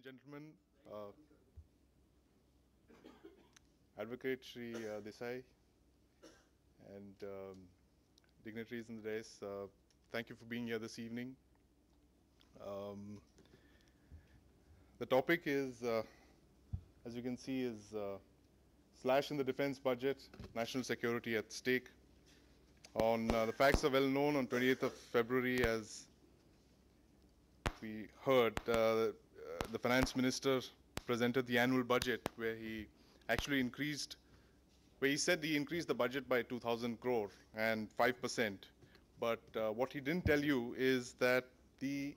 and gentlemen, Advocate Shri Desai and dignitaries in the dais, thank you for being here this evening. The topic is, as you can see, is slash in the defense budget, national security at stake. The facts are well known. On 28th of February, as we heard, the finance minister presented the annual budget where he actually increased, where he said he increased the budget by 2,000 crore and 5%. But what he didn't tell you is that the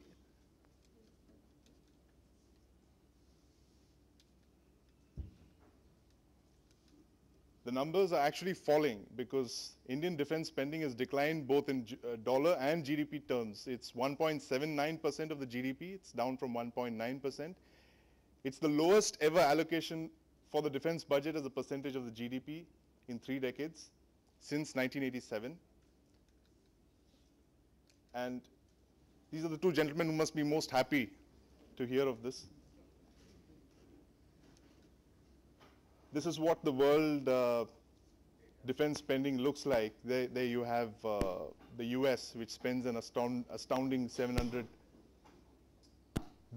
numbers are actually falling because Indian defense spending has declined both in dollar and GDP terms. It's 1.79% of the GDP. It's down from 1.9%. It's the lowest ever allocation for the defense budget as a percentage of the GDP in 3 decades, since 1987. And these are the two gentlemen who must be most happy to hear of this. This is what the world defense spending looks like. There you have the US, which spends an astounding $700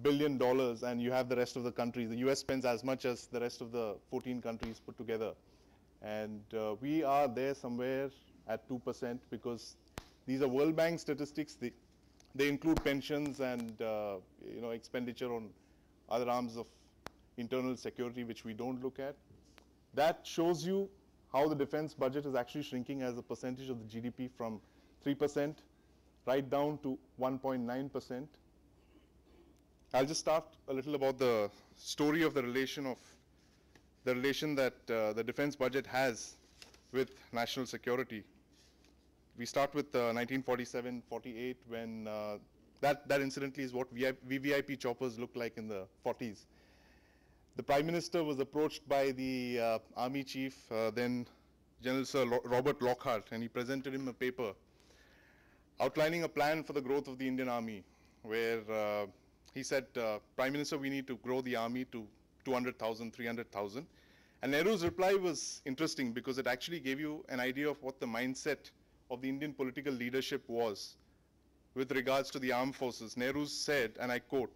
billion, and you have the rest of the countries. The US spends as much as the rest of the 14 countries put together. And we are there somewhere at 2% because these are World Bank statistics. They include pensions and expenditure on other arms of internal security, which we don't look at. That shows you how the defense budget is actually shrinking as a percentage of the GDP from 3% right down to 1.9%. I'll just start a little about the story of the relation that the defense budget has with national security. We start with 1947-48 when that incidentally is what VVIP choppers looked like in the 40s. The Prime Minister was approached by the Army Chief, then General Sir Robert Lockhart, and he presented him a paper outlining a plan for the growth of the Indian Army, where he said, Prime Minister, we need to grow the Army to 200,000, 300,000. And Nehru's reply was interesting because it actually gave you an idea of what the mindset of the Indian political leadership was with regards to the armed forces. Nehru said, and I quote,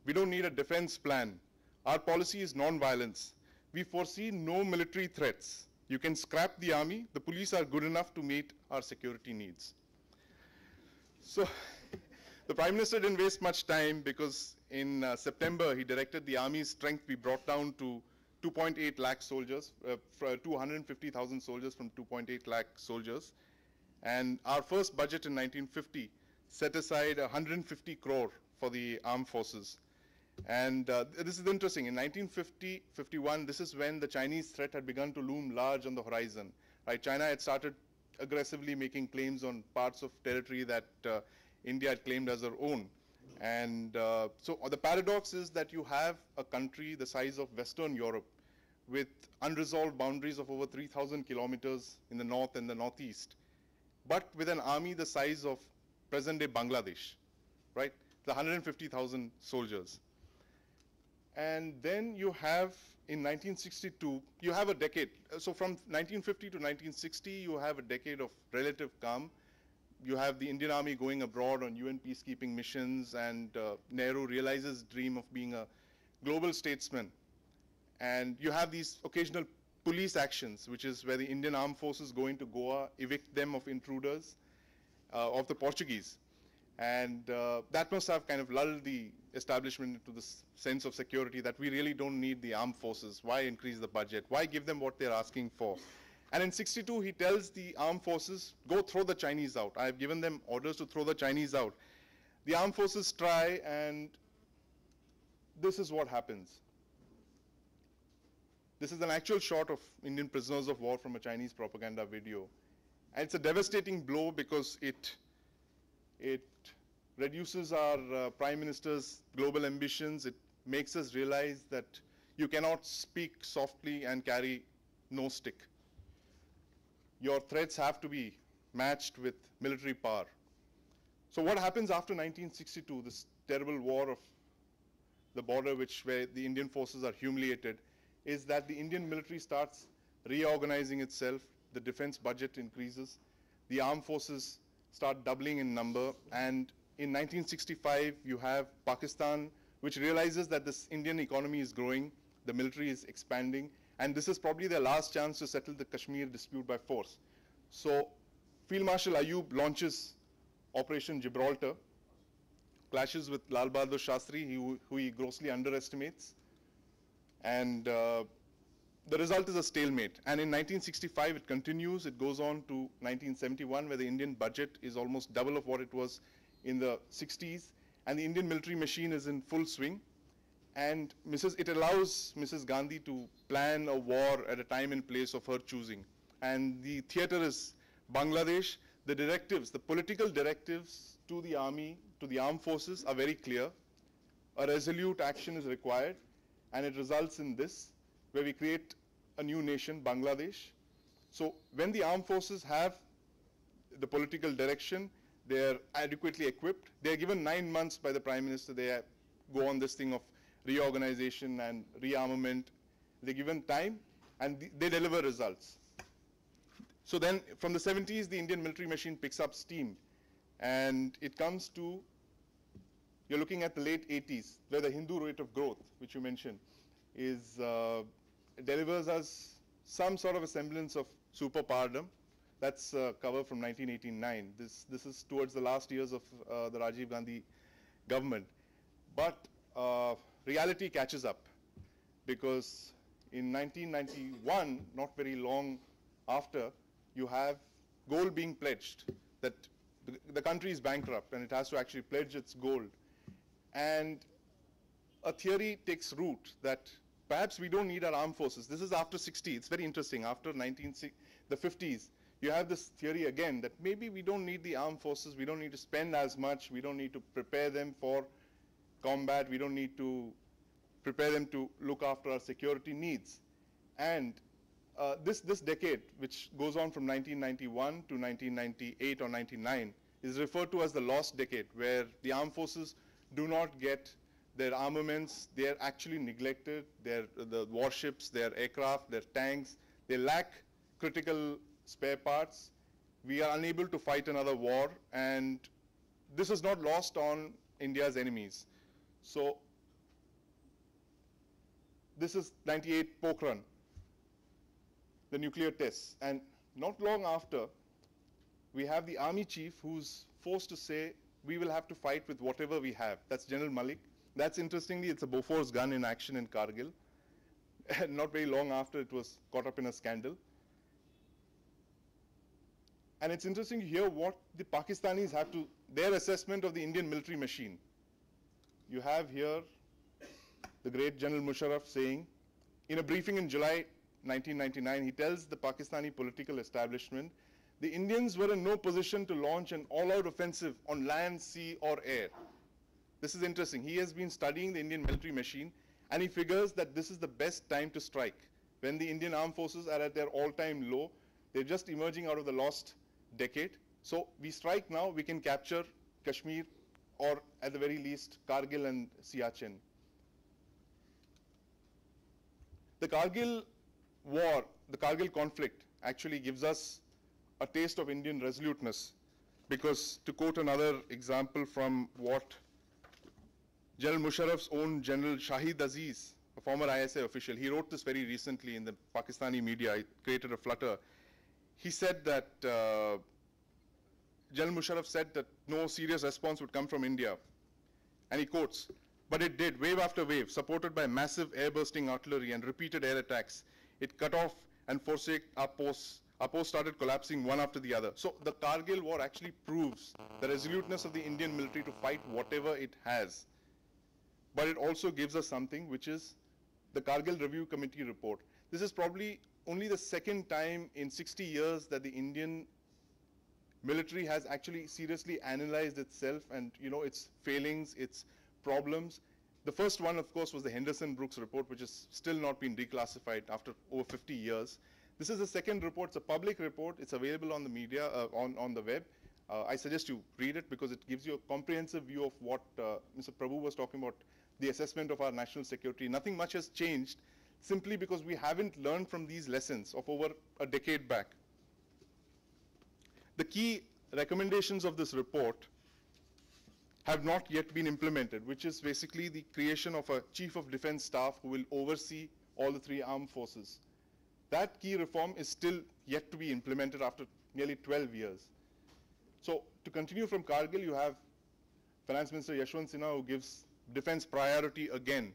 "We don't need a defense plan. Our policy is non-violence. We foresee no military threats. You can scrap the army. The police are good enough to meet our security needs." So the Prime Minister didn't waste much time because in September he directed the army's strength be brought down to 2.8 lakh soldiers, 250,000 soldiers from 2.8 lakh soldiers. And our first budget in 1950 set aside 150 crore for the armed forces. And this is interesting. In 1950-51, this is when the Chinese threat had begun to loom large on the horizon. Right? China had started aggressively making claims on parts of territory that India had claimed as her own. And so the paradox is that you have a country the size of Western Europe with unresolved boundaries of over 3,000 kilometers in the north and the northeast, but with an army the size of present-day Bangladesh, right? The 150,000 soldiers. And then you have, in 1962, you have a decade. So from 1950 to 1960, you have a decade of relative calm. You have the Indian Army going abroad on UN peacekeeping missions, and Nehru realizes his dream of being a global statesman. And you have these occasional police actions, which is where the Indian armed forces go into Goa, evict them of intruders, of the Portuguese. And that must have kind of lulled the establishment into this sense of security that we really don't need the armed forces. Why increase the budget? Why give them what they're asking for? And in 62, he tells the armed forces, go throw the Chinese out. I've given them orders to throw the Chinese out. The armed forces try, and this is what happens. This is an actual shot of Indian prisoners of war from a Chinese propaganda video. And it's a devastating blow because it reduces our Prime Minister's global ambitions. It makes us realize that you cannot speak softly and carry no stick. Your threats have to be matched with military power. So what happens after 1962, this terrible war of the border where the Indian forces are humiliated, is that the Indian military starts reorganizing itself, the defense budget increases, the armed forces start doubling in number, and in 1965 you have Pakistan, which realizes that this Indian economy is growing, the military is expanding, and this is probably their last chance to settle the Kashmir dispute by force. So Field Marshal Ayub launches Operation Gibraltar, clashes with Lal Bahadur Shastri, who he grossly underestimates, and the result is a stalemate. And in 1965, it continues. It goes on to 1971, where the Indian budget is almost double of what it was in the 60s, and the Indian military machine is in full swing. And it allows Mrs. Gandhi to plan a war at a time and place of her choosing. And the theater is Bangladesh. The directives, the political directives to the army, to the armed forces are very clear. A resolute action is required, and it results in this, where we create a new nation, Bangladesh. So when the armed forces have the political direction, they are adequately equipped. They are given 9 months by the Prime Minister. They go on this thing of reorganization and rearmament. They're given time, and they deliver results. So then, from the 70s, the Indian military machine picks up steam, and it comes to, you're looking at the late 80s, where the Hindu rate of growth, which you mentioned, is delivers us some sort of a semblance of superpowerdom. That's a cover from 1989. This is towards the last years of the Rajiv Gandhi government. But reality catches up, because in 1991, not very long after, you have gold being pledged, that the country is bankrupt and it has to actually pledge its gold. And a theory takes root that perhaps we don't need our armed forces. This is after 60. It's very interesting. After the 50s, you have this theory again that maybe we don't need the armed forces. We don't need to spend as much. We don't need to prepare them for combat. We don't need to prepare them to look after our security needs. And this decade, which goes on from 1991 to 1998 or 99, is referred to as the lost decade, where the armed forces do not get their armaments. They are actually neglected. The warships, their aircraft, their tanks, they lack critical spare parts. We are unable to fight another war, and this is not lost on India's enemies. So this is 98 Pokhran, the nuclear tests. And not long after, we have the army chief who's forced to say, we will have to fight with whatever we have. That's General Malik. That's, interestingly, it's a Bofors gun in action in Kargil. And not very long after, it was caught up in a scandal. And it's interesting to hear what the Pakistanis have to, their assessment of the Indian military machine. You have here the great General Musharraf saying, in a briefing in July 1999, he tells the Pakistani political establishment, the Indians were in no position to launch an all-out offensive on land, sea, or air. This is interesting. He has been studying the Indian military machine, and he figures that this is the best time to strike. When the Indian armed forces are at their all-time low, they're just emerging out of the lost decade. So we strike now, we can capture Kashmir, or at the very least, Kargil and Siachen. The Kargil war, the Kargil conflict, actually gives us a taste of Indian resoluteness, because, to quote another example from what General Musharraf's own General Shahid Aziz, a former ISA official, he wrote this very recently in the Pakistani media. It created a flutter. He said that, General Musharraf said that no serious response would come from India. And he quotes, but it did, wave after wave, supported by massive air-bursting artillery and repeated air attacks. It cut off and forsake our posts. Our posts started collapsing one after the other. So the Kargil war actually proves the resoluteness of the Indian military to fight whatever it has. But it also gives us something, which is the Kargil Review Committee report. This is probably only the second time in 60 years that the Indian military has actually seriously analyzed itself and, its failings, its problems. The first one, of course, was the Henderson-Brooks report, which has still not been declassified after over 50 years. This is the second report. It's a public report. It's available on the media, on the web. I suggest you read it, because it gives you a comprehensive view of what Mr. Prabhu was talking about, the assessment of our national security. Nothing much has changed simply because we haven't learned from these lessons of over a decade back. The key recommendations of this report have not yet been implemented, which is basically the creation of a chief of defense staff who will oversee all the three armed forces. That key reform is still yet to be implemented after nearly 12 years. So to continue from Kargil, you have Finance Minister Yashwant Sinha who gives defense priority again,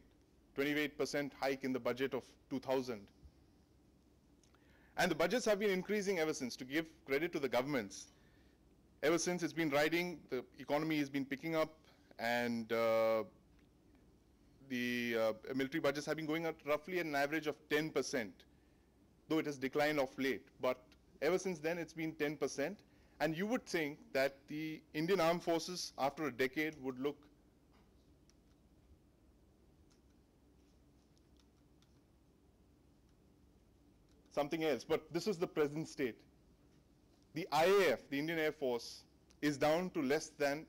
28% hike in the budget of 2000. And the budgets have been increasing ever since. To give credit to the governments, ever since it's been riding, the economy has been picking up, and the military budgets have been going at roughly an average of 10%, though it has declined of late. But ever since then, it's been 10%. And you would think that the Indian Armed Forces, after a decade, would look something else. But this is the present state. The IAF, the Indian Air Force, is down to less than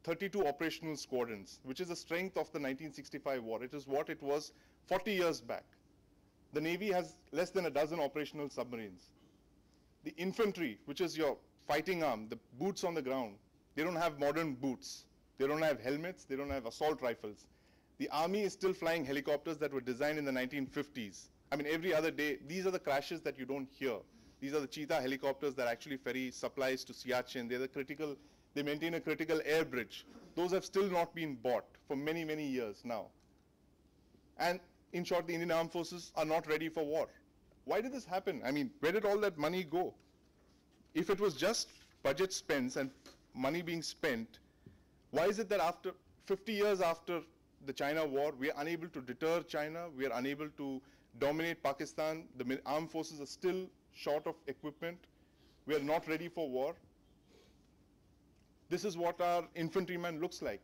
32 operational squadrons, which is the strength of the 1965 war. It is what it was 40 years back. The Navy has less than a dozen operational submarines. The infantry, which is your fighting arm, the boots on the ground, they don't have modern boots. They don't have helmets. They don't have assault rifles. The army is still flying helicopters that were designed in the 1950s. I mean, every other day, these are the crashes that you don't hear. These are the Cheetah helicopters that actually ferry supplies to Siachen. They're the critical, they maintain a critical air bridge. Those have still not been bought for many, many years now. And in short, the Indian Armed Forces are not ready for war. Why did this happen? I mean, where did all that money go? If it was just budget spends and money being spent, why is it that after 50 years after the China war, we are unable to deter China, we are unable to dominate Pakistan, the armed forces are still short of equipment, we are not ready for war? This is what our infantryman looks like.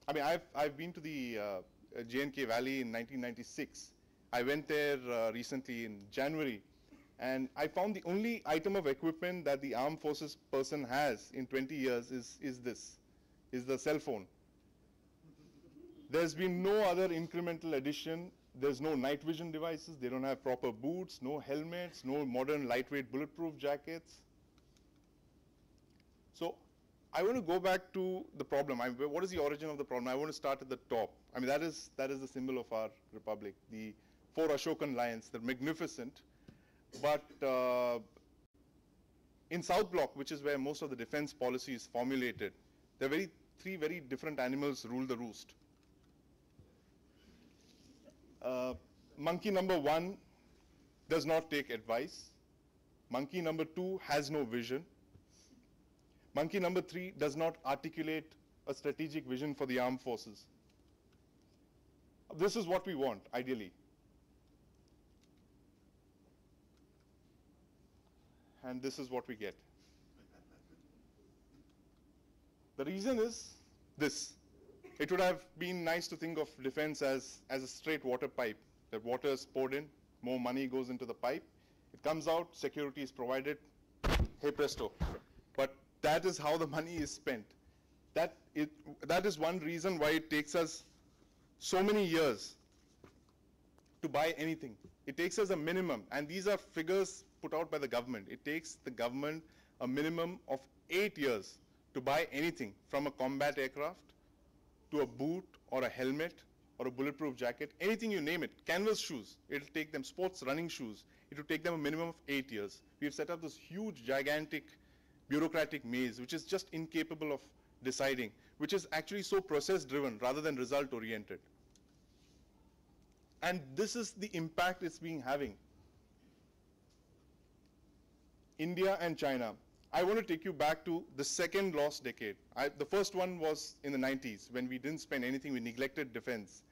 I mean, I've been to the J&K Valley in 1996. I went there recently in January. And I found the only item of equipment that the armed forces person has in 20 years is the cell phone. There's been no other incremental addition. There's no night vision devices. They don't have proper boots, no helmets, no modern lightweight bulletproof jackets. So I want to go back to the problem. What is the origin of the problem? I want to start at the top. I mean, that is the symbol of our republic, the 4 Ashokan lions. They're magnificent. But in South Block, which is where most of the defense policy is formulated, there are three very different animals rule the roost. Monkey number 1 does not take advice. Monkey number 2 has no vision. Monkey number 3 does not articulate a strategic vision for the armed forces. This is what we want, ideally. And this is what we get. The reason is this. It would have been nice to think of defense as a straight water pipe. That water is poured in, more money goes into the pipe. It comes out, security is provided, hey presto. But that is how the money is spent. That is one reason why it takes us so many years to buy anything. It takes us a minimum, and these are figures put out by the government. It takes the government a minimum of 8 years to buy anything, from a combat aircraft to a boot or a helmet or a bulletproof jacket, anything you name it. Canvas shoes, it'll take them, sports running shoes, it will take them a minimum of 8 years. We've set up this huge, gigantic, bureaucratic maze, which is just incapable of deciding, which is actually so process-driven rather than result-oriented. And this is the impact it's been having. India and China. I want to take you back to the second lost decade. The first one was in the 90s, when we didn't spend anything, we neglected defense.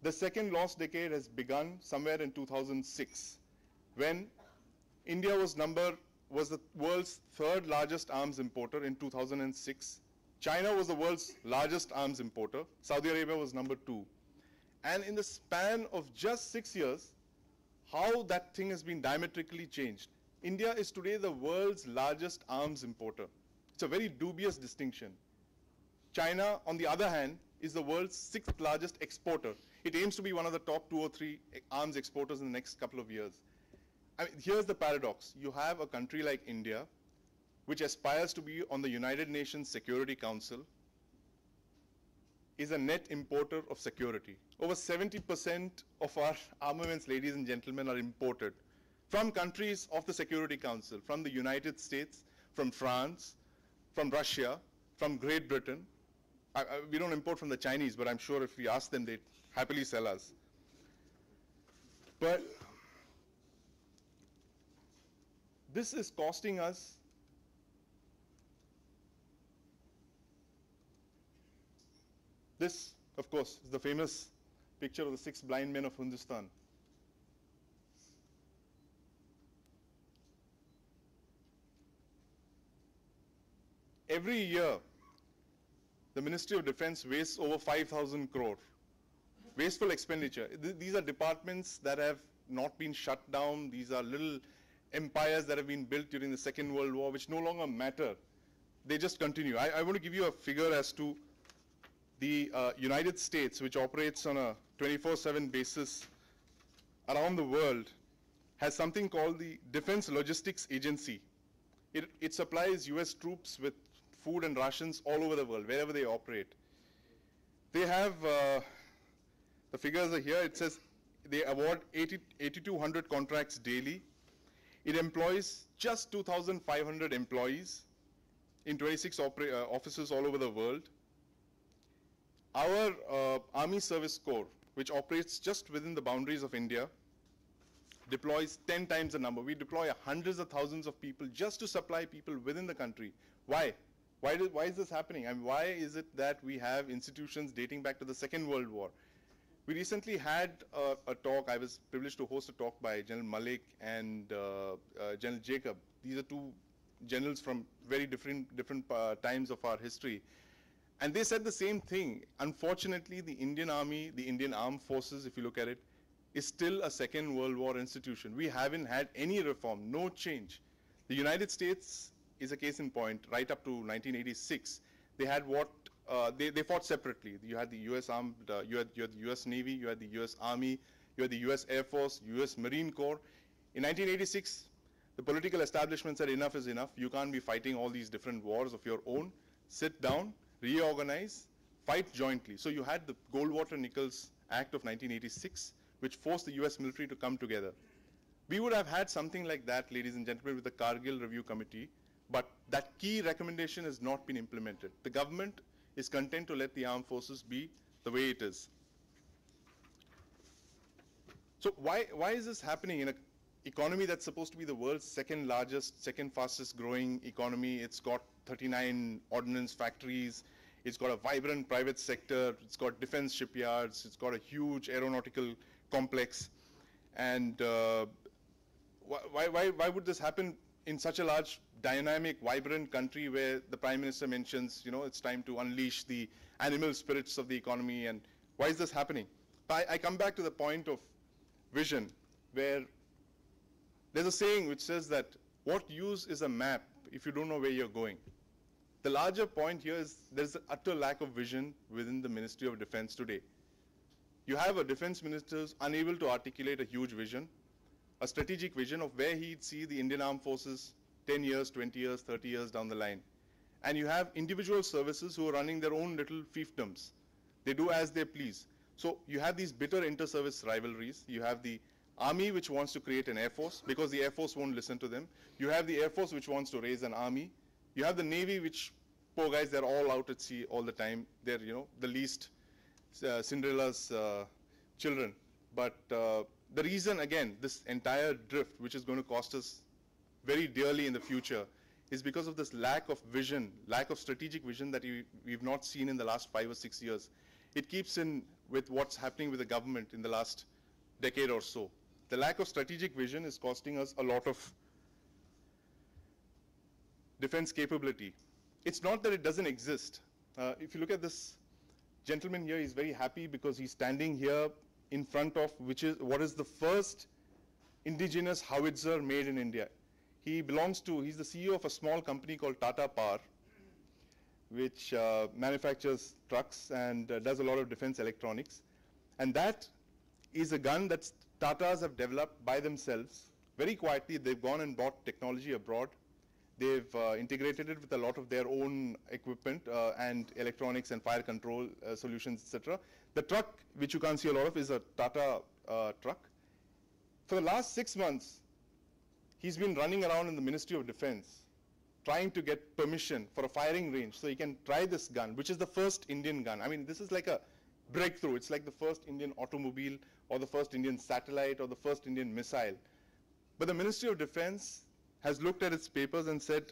The second lost decade has begun somewhere in 2006, when India was the world's 3rd largest arms importer in 2006. China was the world's largest arms importer. Saudi Arabia was number 2. And in the span of just 6 years, how that thing has been diametrically changed. India is today the world's largest arms importer. It's a very dubious distinction. China, on the other hand, is the world's 6th largest exporter. It aims to be one of the top 2 or 3 arms exporters in the next couple of years. I mean, here's the paradox. You have a country like India, which aspires to be on the United Nations Security Council, is a net importer of security. Over 70% of our armaments, ladies and gentlemen, are imported from countries of the Security Council, from the United States, from France, from Russia, from Great Britain. We don't import from the Chinese, but I'm sure if we ask them, they'd happily sell us. But this is costing us this, of course, is the famous picture of the 6 blind men of Hindustan. Every year, the Ministry of Defense wastes over 5,000 crore. Wasteful expenditure. These are departments that have not been shut down. These are little empires that have been built during the Second World War, which no longer matter. They just continue. I want to give you a figure as to the United States, which operates on a 24/7 basis around the world, has something called the Defense Logistics Agency. It supplies US troops with food and rations all over the world, wherever they operate. They have, the figures are here. It says they award 8,200 contracts daily. It employs just 2,500 employees in 26 offices all over the world. Our Army Service Corps, which operates just within the boundaries of India, deploys 10 times the number. We deploy hundreds of thousands of people just to supply people within the country. Why? Why is this happening? And why is it that we have institutions dating back to the Second World War? We recently had a talk. I was privileged to host a talk by General Malik and General Jacob. These are 2 generals from very different times of our history. And they said the same thing. Unfortunately, the Indian Army, the Indian Armed Forces, if you look at it, is still a Second World War institution. We haven't had any reform, no change. The United States is a case in point. Right up to 1986, they had what, they fought separately. You had the US Armed, you had the US Navy, you had the US Army, you had the US Air Force, US Marine Corps. In 1986, the political establishment said enough is enough. You can't be fighting all these different wars of your own. Sit down, reorganize, fight jointly. So you had the Goldwater-Nichols Act of 1986, which forced the US military to come together. We would have had something like that, ladies and gentlemen, with the Kargil Review Committee, but that key recommendation has not been implemented. The government is content to let the armed forces be the way it is. So why is this happening in an economy that's supposed to be the world's 2nd largest, 2nd fastest growing economy? It's got 39 ordnance factories. It's got a vibrant private sector. It's got defense shipyards. It's got a huge aeronautical complex. And why would this happen in such a large, dynamic, vibrant country where the Prime Minister mentions, you know, it's time to unleash the animal spirits of the economy? And why is this happening? I come back to the point of vision, where there's a saying which says that what use is a map if you don't know where you're going? The larger point here is there's an utter lack of vision within the Ministry of Defense today. You have a defense minister who's unable to articulate a huge vision, a strategic vision of where he'd see the Indian Armed Forces 10 years, 20 years, 30 years down the line. And you have individual services who are running their own little fiefdoms. They do as they please. So you have these bitter inter-service rivalries. You have the Army, which wants to create an Air Force because the Air Force won't listen to them. You have the Air Force, which wants to raise an Army. You have the Navy, which, poor guys, they're all out at sea all the time. They're, you know, the least Cinderella's children. But the reason, again, this entire drift, which is going to cost us very dearly in the future, is because of this lack of vision, lack of strategic vision that we've not seen in the last 5 or 6 years. It keeps in with what's happening with the government in the last decade or so. The lack of strategic vision is costing us a lot of defense capability. It's not that it doesn't exist. If you look at this gentleman here, he's very happy because he's standing here in front of what is the first indigenous howitzer made in India. He's the CEO of a small company called Tata Power. which manufactures trucks and does a lot of defense electronics. And that is a gun that Tatas have developed by themselves. Very quietly, they've gone and bought technology abroad. They've integrated it with a lot of their own equipment and electronics and fire control solutions, etc. The truck, which you can't see a lot of, is a Tata truck. For the last 6 months, he's been running around in the Ministry of Defense trying to get permission for a firing range so he can try this gun, which is the first Indian gun. I mean, this is like a breakthrough. It's like the first Indian automobile or the first Indian satellite or the first Indian missile. But the Ministry of Defense has looked at its papers and said,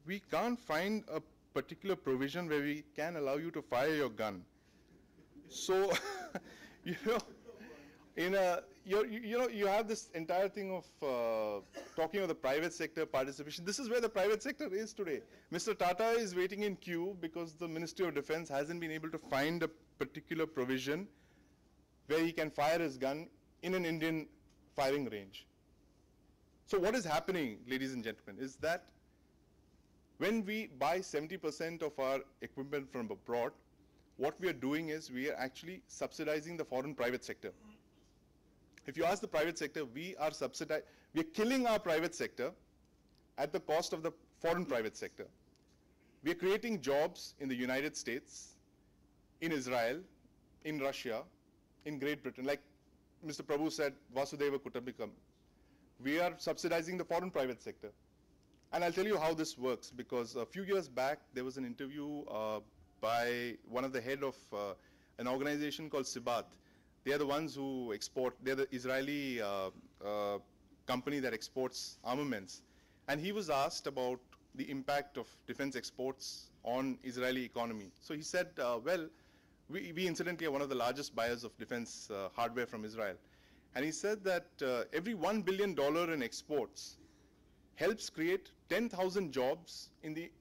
we can't find a particular provision where we can allow you to fire your gun. So, you know, you have this entire thing of talking of the private sector participation. This is where the private sector is today. Mr. Tata is waiting in queue because the Ministry of Defense hasn't been able to find a particular provision where he can fire his gun in an Indian firing range. So what is happening, ladies and gentlemen, is that when we buy 70% of our equipment from abroad, what we are doing is we are actually subsidizing the foreign private sector. If you ask the private sector, we are killing our private sector at the cost of the foreign private sector. We are creating jobs in the United States, in Israel, in Russia, in Great Britain. Like Mr. Prabhu said, Vasudhaiva Kutumbakam. We are subsidizing the foreign private sector. And I'll tell you how this works, because a few years back, there was an interview by one of the head of an organization called Sibat. They are the ones who export, they're the Israeli company that exports armaments. And he was asked about the impact of defense exports on Israeli economy. So he said, well, we incidentally are one of the largest buyers of defense hardware from Israel. And he said that every $1 billion in exports helps create 10,000 jobs in the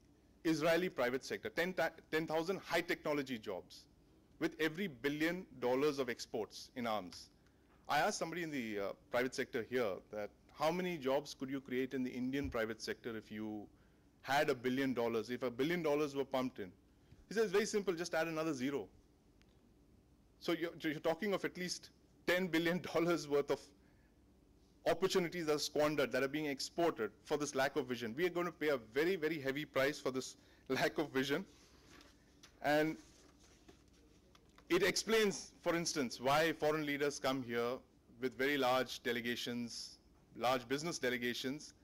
Israeli private sector, 10,000 high technology jobs with every $1 billion of exports in arms. I asked somebody in the private sector here that how many jobs could you create in the Indian private sector if you had $1 billion, if $1 billion were pumped in? He says, it's very simple, just add another zero. So you're talking of at least $10 billion worth of opportunities that are squandered, that are being exported for this lack of vision. We are going to pay a very, very heavy price for this lack of vision. And it explains, for instance, why foreign leaders come here with very large delegations, large business delegations,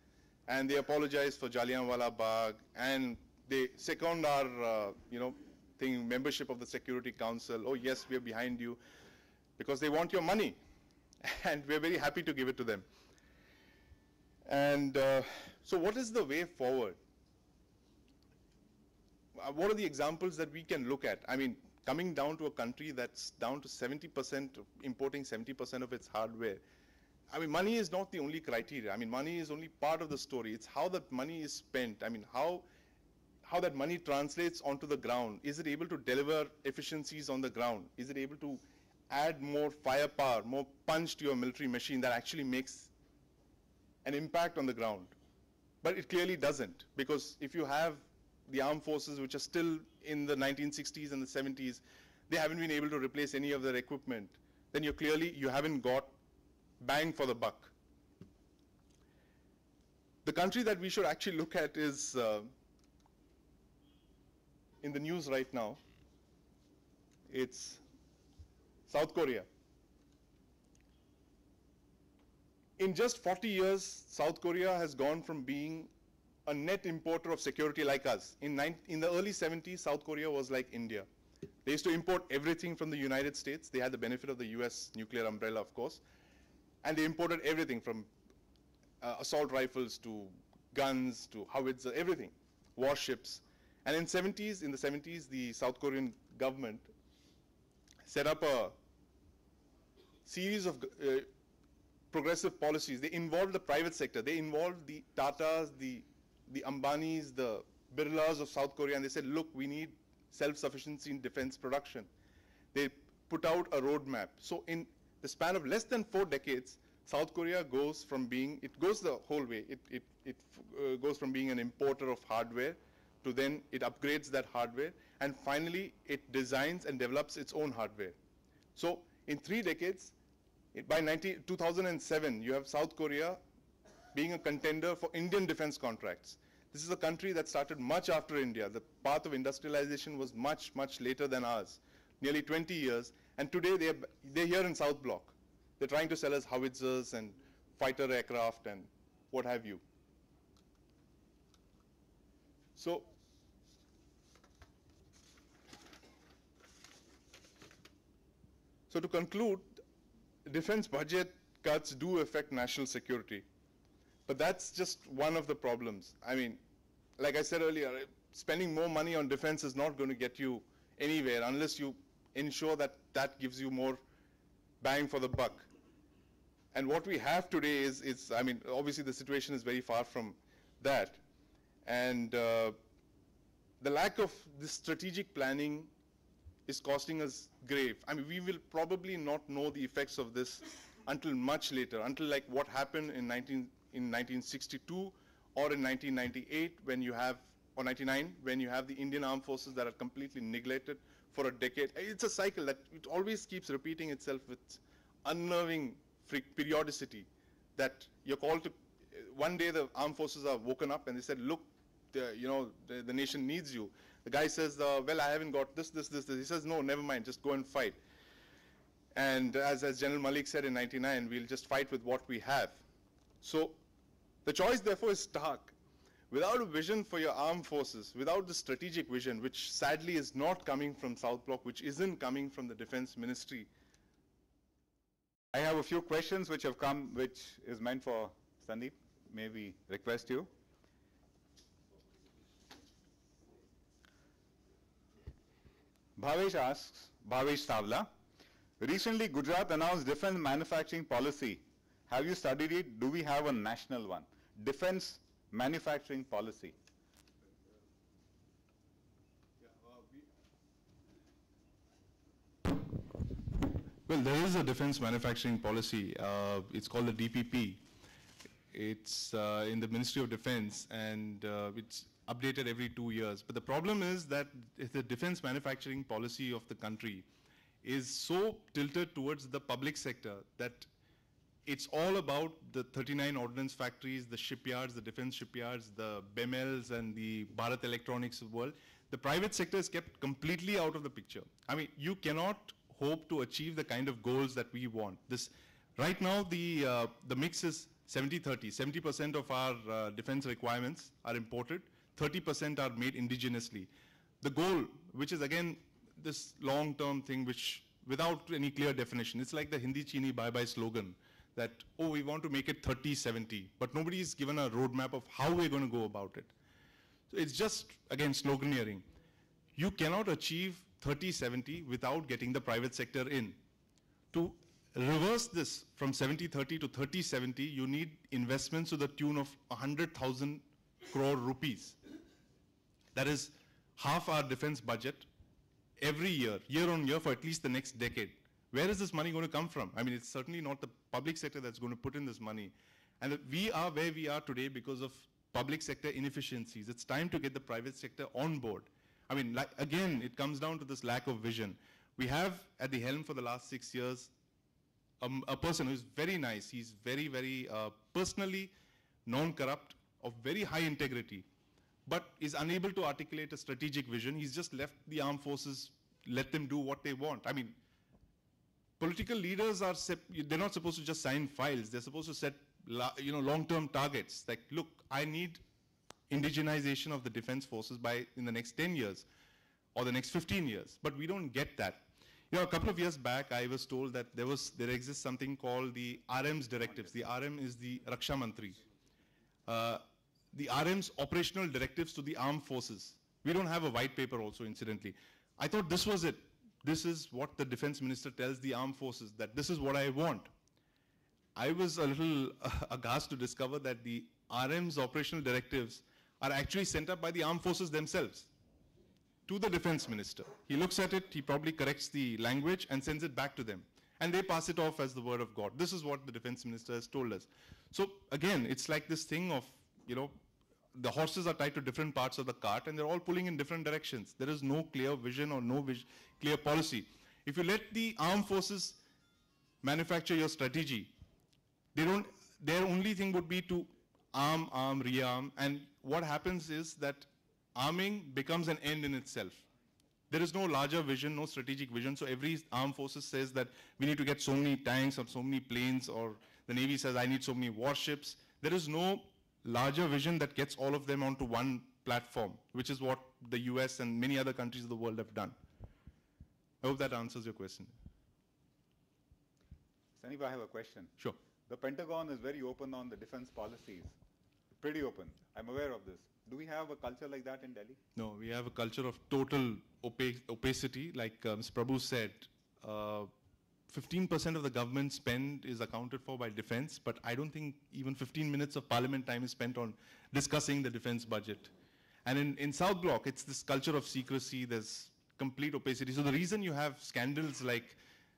and they apologize for Jallianwala Bagh, and they second our, membership of the Security Council. Oh yes, we are behind you, because they want your money, and we're very happy to give it to them. And so what is the way forward? What are the examples that we can look at? I mean, coming down to a country that's down to 70%, importing 70% of its hardware. I mean, money is not the only criteria. I mean, money is only part of the story. It's how that money is spent. I mean, how that money translates onto the ground. Is it able to deliver efficiencies on the ground? Is it able to add more firepower, more punch to your military machine that actually makes an impact on the ground? But it clearly doesn't, because if you have the armed forces which are still in the 1960s and the 70s, they haven't been able to replace any of their equipment, then you haven't got bang for the buck. The country that we should actually look at is in the news right now. It's South Korea. In just 40 years, South Korea has gone from being a net importer of security like us. In the early 70s, South Korea was like India. They used to import everything from the United States. They had the benefit of the US nuclear umbrella, of course. And they imported everything from assault rifles to guns to howitzer, everything, warships. And in the 70s, the South Korean government set up a series of progressive policies. They involved the private sector. They involved the Tatas, the Ambanis, the Birlas of South Korea, and they said, look, we need self-sufficiency in defense production. They put out a roadmap. So in the span of less than 4 decades, South Korea goes the whole way. It goes from being an importer of hardware to then it upgrades that hardware, and finally it designs and develops its own hardware. So in 3 decades, by 2007, you have South Korea being a contender for Indian defense contracts. This is a country that started much after India. The path of industrialization was much, much later than ours, nearly 20 years. And today they're here in South Block. They're trying to sell us howitzers and fighter aircraft and what have you. So to conclude, defense budget cuts do affect national security. But that's just one of the problems. I mean, like I said earlier, spending more money on defense is not going to get you anywhere unless you ensure that that gives you more bang for the buck. And what we have today is I mean, obviously the situation is very far from that. And the lack of this strategic planning is costing us grave. I mean, we will probably not know the effects of this until much later, until like what happened in 1962 or in 1998 when you have, or 99, when you have the Indian armed forces that are completely neglected for a decade. It's a cycle that it always keeps repeating itself with unnerving periodicity, that you're called to, one day the armed forces are woken up and they said, look, the nation needs you. The guy says, well, I haven't got this. He says, no, never mind, just go and fight. And as General Malik said in 99, we'll just fight with what we have. So the choice, therefore, is stark. Without a vision for your armed forces, without the strategic vision, which sadly is not coming from South Block, which isn't coming from the Defense Ministry. I have a few questions which have come, which is meant for Sandeep. May we request you? Bhavesh asks, Bhavesh Savla, recently Gujarat announced defense manufacturing policy. Have you studied it? Do we have a national one? Defense manufacturing policy. Well, there is a defense manufacturing policy. It's called the DPP. It's in the Ministry of Defense, and it's updated every 2 years. But the problem is that the defense manufacturing policy of the country is so tilted towards the public sector that it's all about the 39 ordnance factories, the shipyards, the defense shipyards, the BEMLs and the Bharat Electronics world. The private sector is kept completely out of the picture. I mean, you cannot hope to achieve the kind of goals that we want. Right now, the mix is 70-30. 70% of our defense requirements are imported, 30% are made indigenously. The goal, which is again this long-term thing, which without any clear definition, it's like the Hindi Chini bye-bye slogan, that, oh, we want to make it 30-70, but nobody is given a roadmap of how we're going to go about it. So it's just, again, sloganeering. You cannot achieve 30-70 without getting the private sector in. To reverse this from 70-30 to 30-70, you need investments to the tune of 100,000 crore rupees. That is half our defense budget every year, year on year, for at least the next decade. Where is this money going to come from? I mean, it's certainly not the public sector that's going to put in this money. And we are where we are today because of public sector inefficiencies. It's time to get the private sector on board. I mean, like, again, it comes down to this lack of vision. We have at the helm for the last 6 years a person who's very nice. He's very, very personally non-corrupt, of very high integrity, but is unable to articulate a strategic vision. He's just left the armed forces, let them do what they want. I mean, political leaders they're not supposed to just sign files. They're supposed to set long-term targets. Like, look, I need indigenization of the defense forces in the next 10 years or the next 15 years. But we don't get that. A couple of years back, I was told that there exists something called the RM's directives. The RM is the Raksha Mantri. The RM's operational directives to the armed forces. We don't have a white paper also, incidentally. I thought this was it. This is what the defense minister tells the armed forces, that this is what I want. I was a little aghast to discover that the RM's operational directives are actually sent up by the armed forces themselves to the defense minister. He looks at it, he probably corrects the language and sends it back to them. And they pass it off as the word of God. This is what the defense minister has told us. So again, it's like this thing of, the horses are tied to different parts of the cart and they're all pulling in different directions. There is no clear vision or no clear policy. If you let the armed forces manufacture your strategy, their only thing would be to arm, rearm, and what happens is that arming becomes an end in itself. There is no larger vision, no strategic vision, so every armed forces says that we need to get so many tanks or so many planes, or the Navy says I need so many warships. There is no larger vision that gets all of them onto one platform, which is what the US and many other countries of the world have done. I hope that answers your question. Sandeep, I have a question. Sure. The Pentagon is very open on the defense policies, pretty open. I'm aware of this. Do we have a culture like that in Delhi? No, we have a culture of total opacity. Like Mr. Prabhu said, 15% of the government spend is accounted for by defense, but I don't think even 15 minutes of parliament time is spent on discussing the defense budget. And in South Block, it's this culture of secrecy, there's complete opacity. So the reason you have scandals like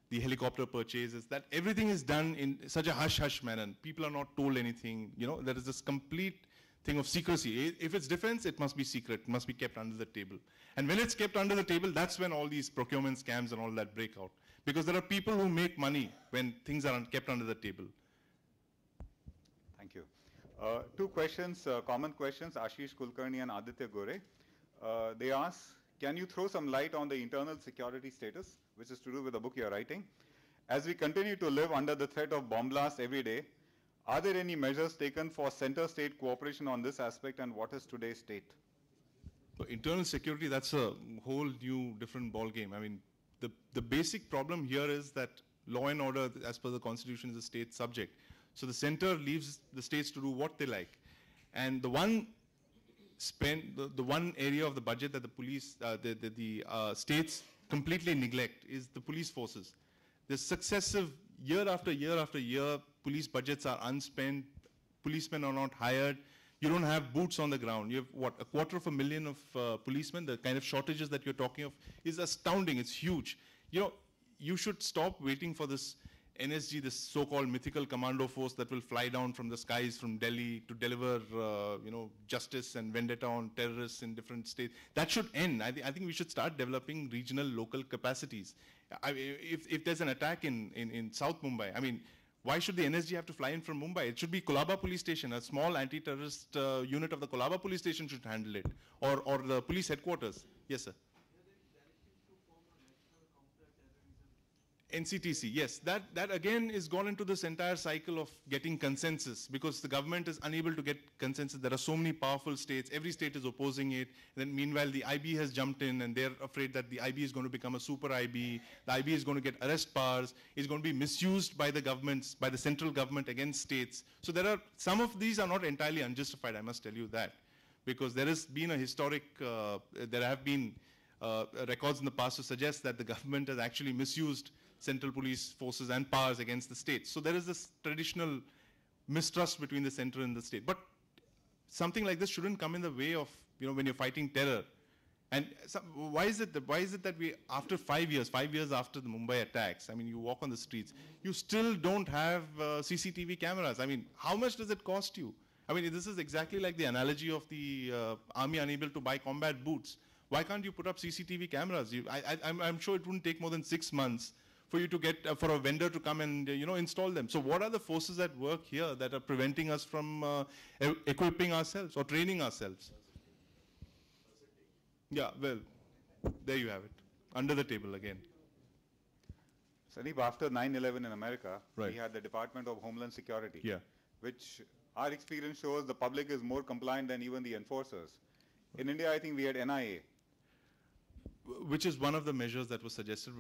the helicopter purchase is that everything is done in such a hush-hush manner. People are not told anything. You know, there is this complete thing of secrecy. If it's defense, it must be secret. It must be kept under the table. And when it's kept under the table, that's when all these procurement scams and all that break out. Because there are people who make money when things are kept under the table. Thank you. Two questions, common questions, Ashish Kulkarni and Aditya Gore. They ask, can you throw some light on the internal security status, which is to do with the book you're writing? As we continue to live under the threat of bomb blasts every day, are there any measures taken for center-state cooperation on this aspect, and what is today's state? So internal security, that's a whole new different ball game. I mean, the basic problem here is that law and order, as per the constitution, is a state subject. So the center leaves the states to do what they like. And the one one area of the budget that the police, states completely neglect is the police forces. The successive year after year after year, police budgets are unspent, policemen are not hired, you don't have boots on the ground. You have, what, 250,000 of policemen. The kind of shortages that you're talking of is astounding, it's huge. You know, you should stop waiting for this NSG, this so-called mythical commando force that will fly down from the skies from Delhi to deliver, justice and vendetta on terrorists in different states. That should end. I think we should start developing regional, local capacities. If there's an attack in South Mumbai, I mean, why should the NSG have to fly in from Mumbai? It should be Kolaba police station. A small anti-terrorist unit of the Kolaba police station should handle it, or the police headquarters. Yes, sir. NCTC, yes, that again is gone into this entire cycle of getting consensus, because the government is unable to get consensus. There are so many powerful states, every state is opposing it. And then meanwhile, the IB has jumped in and they're afraid that the IB is going to become a super IB. The IB is going to get arrest powers, is going to be misused by the governments, by the central government against states. So there are, some of these are not entirely unjustified, I must tell you that, because there has been a historic, there have been records in the past to suggest that the government has actually misused central police forces and powers against the states. So there is this traditional mistrust between the center and the state. But something like this shouldn't come in the way of, when you're fighting terror. And why is it that we, after 5 years after the Mumbai attacks, I mean, you walk on the streets, you still don't have CCTV cameras? I mean, how much does it cost you? I mean, this is exactly like the analogy of the army unable to buy combat boots. Why can't you put up CCTV cameras? I'm sure it wouldn't take more than 6 months for you to get, for a vendor to come and, install them. So what are the forces at work here that are preventing us from equipping ourselves or training ourselves? Yeah, well, there you have it. Under the table again. Sandeep, after 9/11 in America, right, we had the Department of Homeland Security, yeah, which our experience shows the public is more compliant than even the enforcers. In India, I think we had NIA. Which is one of the measures that was suggested.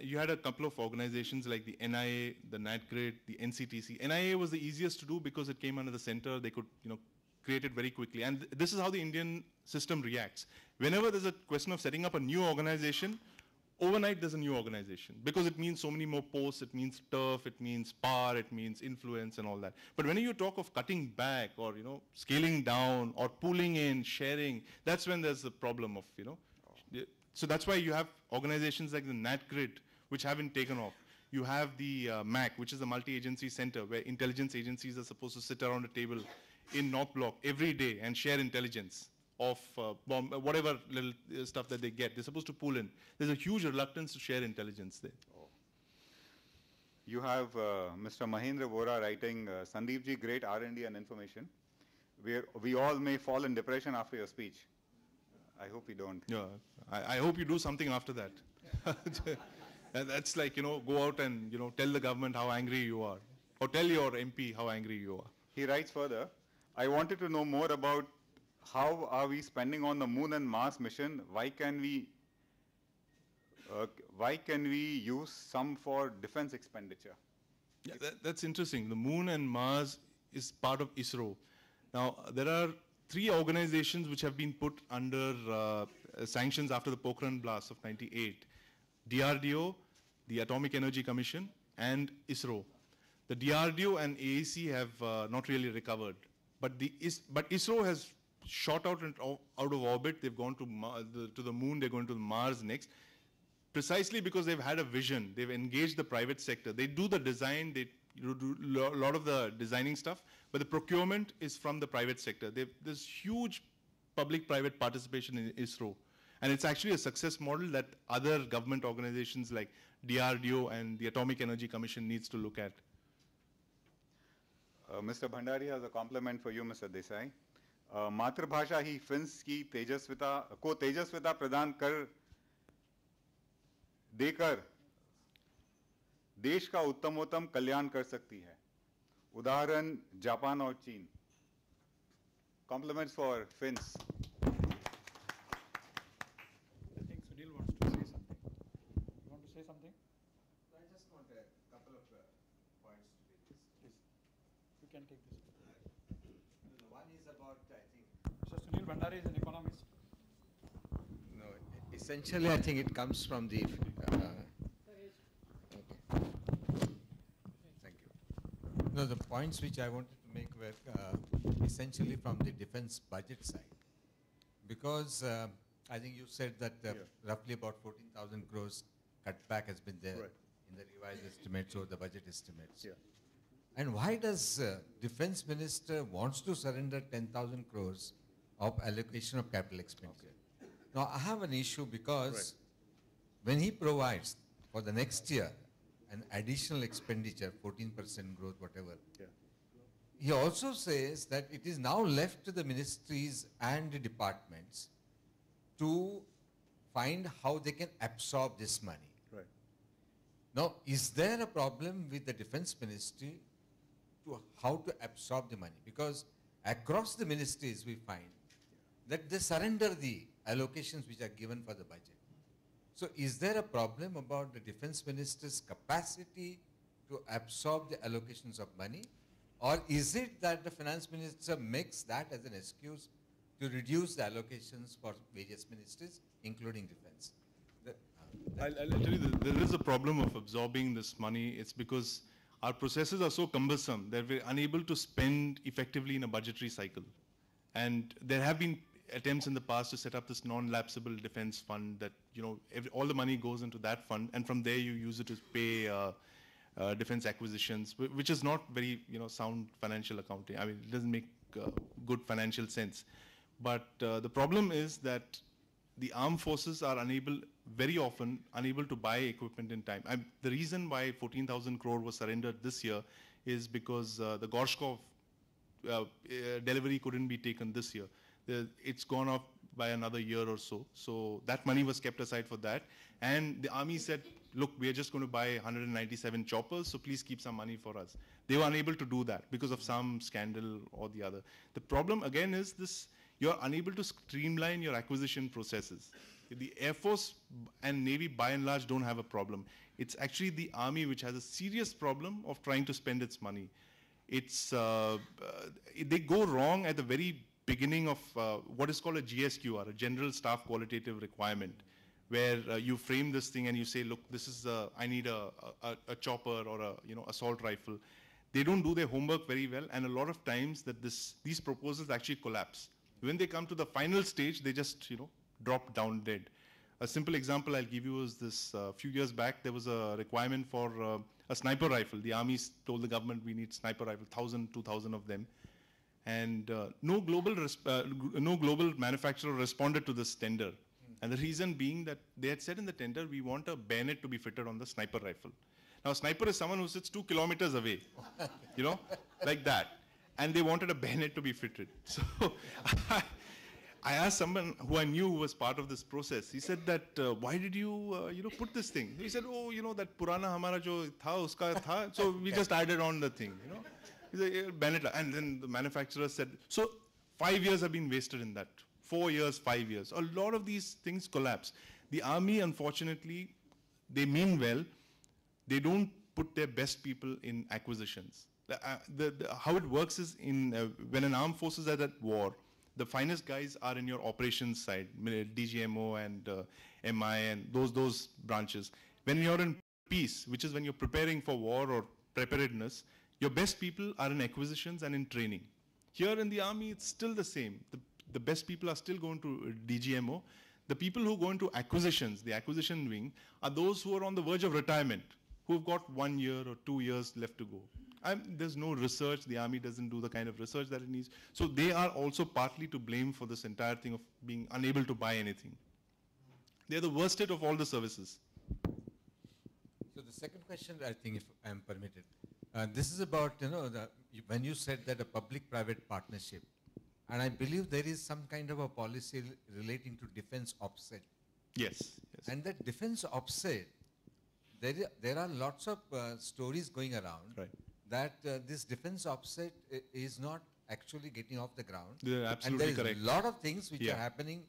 You had a couple of organizations like the NIA, the NatGrid, the NCTC. NIA was the easiest to do because it came under the center. They could, create it very quickly. And this is how the Indian system reacts. Whenever there's a question of setting up a new organization, overnight there's a new organization, because it means so many more posts, it means turf, it means power, it means influence and all that. But when you talk of cutting back or, scaling down or pooling in, sharing, that's when there's the problem of, So that's why you have organizations like the NatGrid, which haven't taken off. You have the MAC, which is a multi-agency center where intelligence agencies are supposed to sit around a table. in North Block every day and share intelligence of whatever little stuff that they get. They're supposed to pull in. There's a huge reluctance to share intelligence there. You have Mr. Mahendra Vora writing, Sandeepji, great R&D and information. We all may fall in depression after your speech. I hope we don't. Yeah, I hope you do something after that. That's like, go out and, tell the government how angry you are. Or tell your MP how angry you are. He writes further, I wanted to know more about how are we spending on the Moon and Mars mission? Why can we use some for defense expenditure? Yeah, that's interesting. The Moon and Mars is part of ISRO. Now, there are 3 organizations which have been put under sanctions after the Pokhran blast of '98. DRDO, the Atomic Energy Commission, and ISRO. The DRDO and AEC have not really recovered. But ISRO has shot out of orbit. They've gone to the Moon. They're going to Mars next. Precisely because they've had a vision. They've engaged the private sector. They do the design. They do a lot of the designing stuff. But the procurement is from the private sector. There's huge public-private participation in ISRO. And it's actually a success model that other government organizations like DRDO and the Atomic Energy Commission needs to look at. Mr. Bhandari has a compliment for you, Mr. Desai. मातृभाषा ही fins की तेजस्विता प्रदान देकर देश का उत्तमोत्तम कल्याण कर सकती है. उदाहरण जापान और चीन. Compliments for Finns. I think Sunil wants to say something. You want to say something? I just want a couple of points to be discussed. Please. You can take this. One is about, I think. Mr. Sunil Bhandari is an economist. No, essentially, I think it comes from the. Okay. Thank you. No, the points which I wanted to make were essentially from the defense budget side. Because I think you said that roughly about 14,000 crores cutback has been there in the revised estimates or the budget estimates. Yeah. And why does defense minister wants to surrender 10,000 crores of allocation of capital expenditure? Now, I have an issue because when he provides for the next year an additional expenditure, 14% growth, whatever, he also says that it is now left to the ministries and the departments to find how they can absorb this money. Right. Now, is there a problem with the defense ministry to how to absorb the money? Because across the ministries we find that they surrender the allocations which are given for the budget. So is there a problem about the defense minister's capacity to absorb the allocations of money? Or is it that the finance minister makes that as an excuse to reduce the allocations for various ministries, including defense? I'll tell you, there is a problem of absorbing this money. It's because our processes are so cumbersome that we're unable to spend effectively in a budgetary cycle. And there have been attempts in the past to set up this non-lapsable defense fund that, all the money goes into that fund, and from there you use it to pay defense acquisitions, which is not very, sound financial accounting. I mean, it doesn't make good financial sense. But the problem is that the armed forces are very often unable to buy equipment in time. The reason why 14,000 crore was surrendered this year is because the Gorshkov delivery couldn't be taken this year. It's gone off by another year or so. So that money was kept aside for that. And the army said, look, we are just going to buy 197 choppers, so please keep some money for us. They were unable to do that because of some scandal or the other. The problem again is this, you're unable to streamline your acquisition processes. The Air Force and Navy by and large don't have a problem. It's actually the army which has a serious problem of trying to spend its money. It's, they go wrong at the very beginning of what is called a GSQR, a General Staff Qualitative Requirement, where you frame this thing and you say, look, this is I need a chopper or a assault rifle. They don't do their homework very well, and a lot of times that these proposals actually collapse. When they come to the final stage, they just drop down dead. A simple example I'll give you is this: a few years back there was a requirement for a sniper rifle. The army told the government we need sniper rifle, 1,000, 2,000 of them. and no global manufacturer responded to this tender. And the reason being that they had said in the tender, we want a bayonet to be fitted on the sniper rifle. Now, a sniper is someone who sits 2 kilometers away, you know, like that. And they wanted a bayonet to be fitted. So I asked someone who I knew was part of this process. He said that, why did you, put this thing? He said, oh, that purana hamara jo tha, uska tha. So we just added on the thing, He said, bayonet. And then the manufacturer said, so 5 years have been wasted in that. 4 years, 5 years. A lot of these things collapse. The army, unfortunately, they mean well. They don't put their best people in acquisitions. How it works is when an armed forces are at war, the finest guys are in your operations side, DGMO and MI and those branches. When you're in peace, which is when you're preparing for war or preparedness, your best people are in acquisitions and in training. Here in the army, it's still the same. The best people are still going to DGMO. The people who go into acquisitions, the acquisition wing, are those who are on the verge of retirement, who have got 1 year or 2 years left to go. There's no research. The army doesn't do the kind of research that it needs. So they are also partly to blame for this entire thing of being unable to buy anything. They're the worsted of all the services. So the second question, I think, if I'm permitted, this is about, when you said that a public-private partnership, and I believe there is some kind of a policy relating to defense offset. Yes. And that defense offset, there are lots of stories going around that this defense offset is not actually getting off the ground. You're absolutely and there correct. is a lot of things which are happening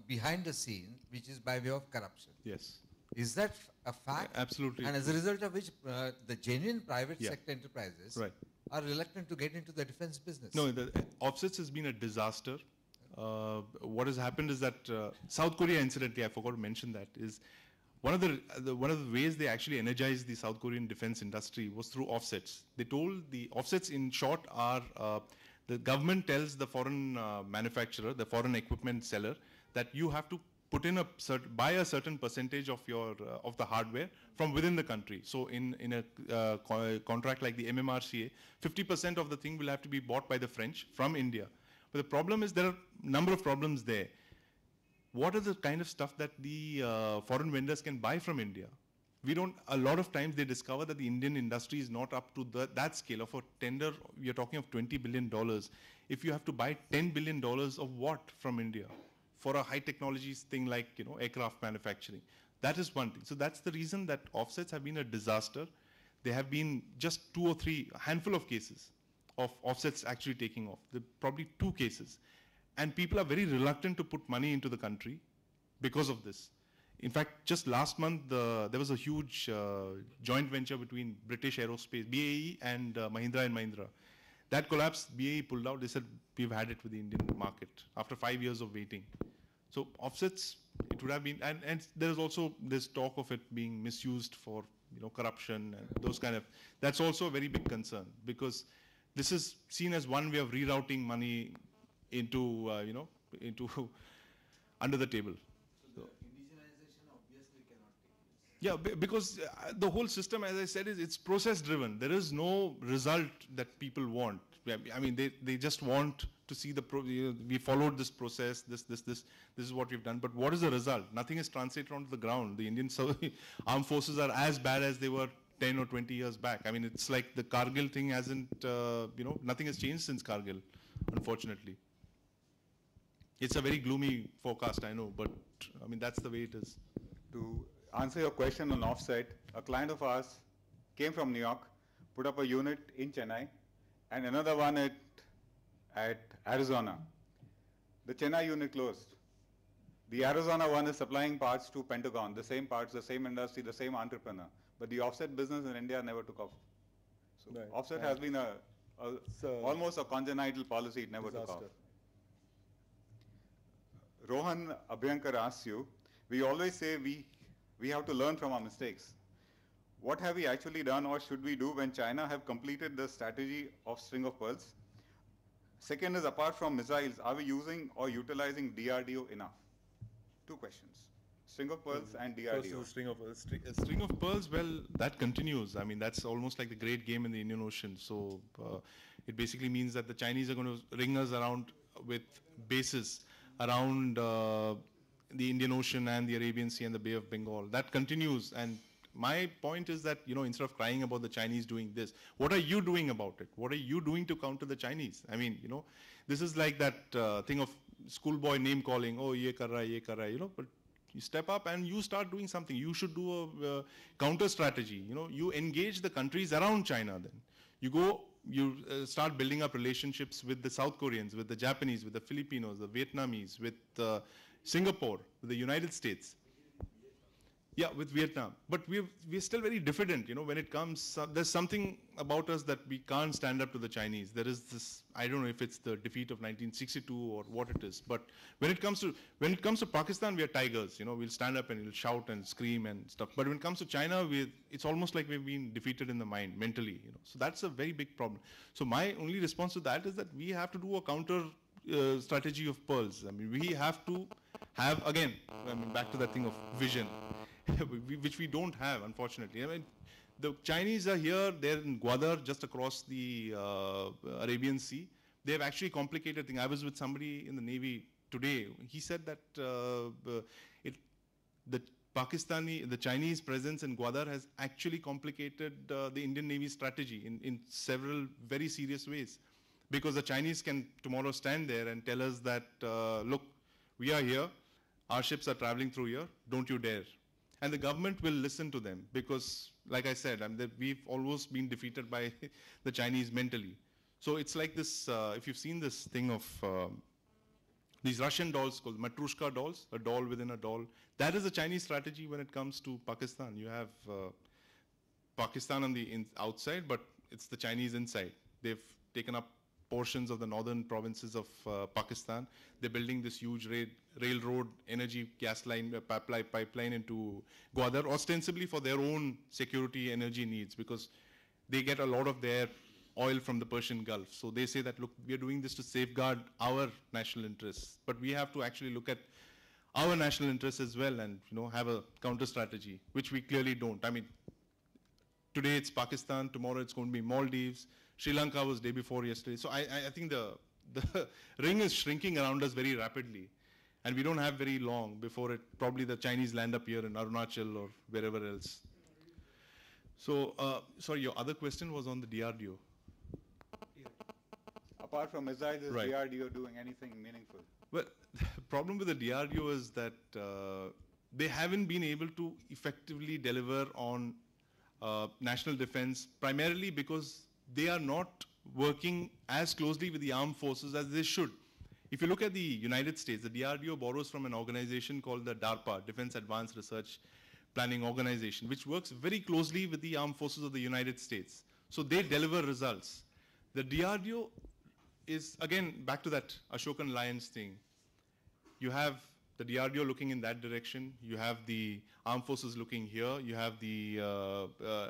behind the scene, which is by way of corruption. Yes. Is that a fact? Absolutely. And as a result of which the genuine private sector enterprises are reluctant to get into the defense business. No, the offsets has been a disaster. What has happened is that South Korea, incidentally, I forgot to mention that, is one of the ways they actually energized the South Korean defense industry was through offsets. They told the offsets, in short, are the government tells the foreign manufacturer, the foreign equipment seller, that you have to put in buy a certain percentage of your of the hardware from within the country. So in a contract like the MMRCA, 50% of the thing will have to be bought by the French from India. But the problem is there are a number of problems there. What are the kind of stuff that the foreign vendors can buy from India? A lot of times they discover that the Indian industry is not up to that scale of a tender. We are talking of $20 billion. If you have to buy $10 billion of what from India? For a high technology thing like aircraft manufacturing. That is one thing. So that's the reason that offsets have been a disaster. There have been just 2 or 3, a handful of cases of offsets actually taking off. There are probably 2 cases. And people are very reluctant to put money into the country because of this. In fact, just last month, there was a huge joint venture between British Aerospace, BAE, and Mahindra & Mahindra. That collapsed, BAE pulled out. They said, we've had it with the Indian market after 5 years of waiting. So offsets, it would have been, and there's also this talk of it being misused for corruption and those kind of, that's also a very big concern because this is seen as one way of rerouting money into, into under the table. So the indigenization obviously cannot take place. Yeah, because the whole system, as I said, is process driven. There is no result that people want. I mean, they just want to see we followed this process, this is what we've done. But what is the result? Nothing is translated onto the ground. The Indian armed forces are as bad as they were 10 or 20 years back. I mean, it's like the Kargil thing hasn't, nothing has changed since Kargil, unfortunately. It's a very gloomy forecast, I know, but I mean, that's the way it is. To answer your question on offset, a client of ours came from New York, put up a unit in Chennai, and another one at Arizona. The Chennai unit closed. The Arizona one is supplying parts to Pentagon, the same parts, the same industry, the same entrepreneur. But the offset business in India never took off. So offset has been almost a congenital policy, it never took off. Rohan Abhyankar asks you, we always say we have to learn from our mistakes. What have we actually done or should we do when China have completed the strategy of string of pearls? Second is, apart from missiles, are we using or utilizing DRDO enough? 2 questions. String of Pearls and First DRDO. is a string of pearls. Well, that continues. I mean, that's almost like the great game in the Indian Ocean. So it basically means that the Chinese are going to ring us around with bases around the Indian Ocean and the Arabian Sea and the Bay of Bengal. That continues. And my point is that, instead of crying about the Chinese doing this, what are you doing about it? What are you doing to counter the Chinese? I mean, this is like that thing of schoolboy name calling. Oh, ye kar raha, ye kar raha, but you step up and you start doing something. You should do a counter strategy. You engage the countries around China then. You start building up relationships with the South Koreans, with the Japanese, with the Filipinos, the Vietnamese, with Singapore, with the United States. Yeah, with Vietnam. But we're still very diffident, when it comes, there's something about us that we can't stand up to the Chinese. There is this, I don't know if it's the defeat of 1962 or what it is, but when it comes to Pakistan, we are tigers, we'll stand up and we'll shout and scream and stuff. But when it comes to China, it's almost like we've been defeated in the mind, mentally, So that's a very big problem. So my only response to that is that we have to do a counter strategy of pearls. I mean, we have to have, again, back to that thing of vision. Which we don't have, unfortunately. I mean, the Chinese are here, they're in Gwadar, just across the Arabian Sea. They have actually complicated things. I was with somebody in the Navy today. He said that the Chinese presence in Gwadar has actually complicated the Indian Navy strategy in several very serious ways. Because the Chinese can tomorrow stand there and tell us that, look, we are here, our ships are traveling through here, don't you dare. And the government will listen to them because, like I said, we've almost been defeated by the Chinese mentally. So it's like this, if you've seen this thing of these Russian dolls called Matrushka dolls, a doll within a doll, that is a Chinese strategy when it comes to Pakistan. You have Pakistan on the outside, but it's the Chinese inside. They've taken up portions of the northern provinces of Pakistan. They're building this huge railroad energy gas line, pipeline into Gwadar, ostensibly for their own security energy needs, because they get a lot of their oil from the Persian Gulf. So they say that, look, we are doing this to safeguard our national interests, but we have to actually look at our national interests as well and have a counter strategy, which we clearly don't. I mean, today it's Pakistan, tomorrow it's going to be Maldives, Sri Lanka was day before yesterday. So I think the ring is shrinking around us very rapidly. And we don't have very long before probably the Chinese land up here in Arunachal or wherever else. So, sorry, your other question was on the DRDO. Apart from missiles, is Right. DRDO doing anything meaningful? Well, the problem with the DRDO is that they haven't been able to effectively deliver on national defense, primarily because they are not working as closely with the armed forces as they should. If you look at the United States, the DRDO borrows from an organization called the DARPA, Defense Advanced Research Planning Organization, which works very closely with the armed forces of the United States. So they deliver results. The DRDO is, again, back to that Ashokan Alliance thing. You have the DRDO looking in that direction. You have the armed forces looking here. You have the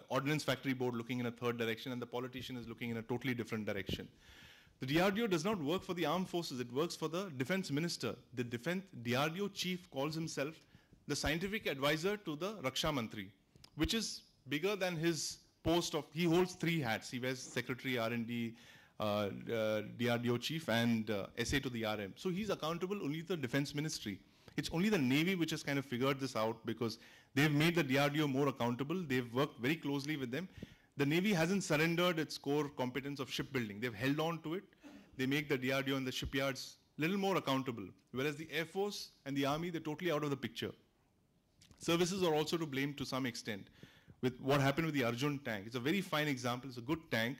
Ordnance Factory Board looking in a third direction, and the politician is looking in a totally different direction. The DRDO does not work for the armed forces. It works for the defense minister. The DRDO chief calls himself the scientific advisor to the Raksha Mantri, which is bigger than his post of, he holds 3 hats. He wears Secretary R&D, DRDO chief, and SA to the RM. So he's accountable only to the defense ministry. It's only the Navy which has kind of figured this out because they've made the DRDO more accountable. They've worked very closely with them. The Navy hasn't surrendered its core competence of shipbuilding. They've held on to it. They make the DRDO and the shipyards a little more accountable. Whereas the Air Force and the Army, they're totally out of the picture. Services are also to blame to some extent with what happened with the Arjun tank. It's a very fine example. It's a good tank.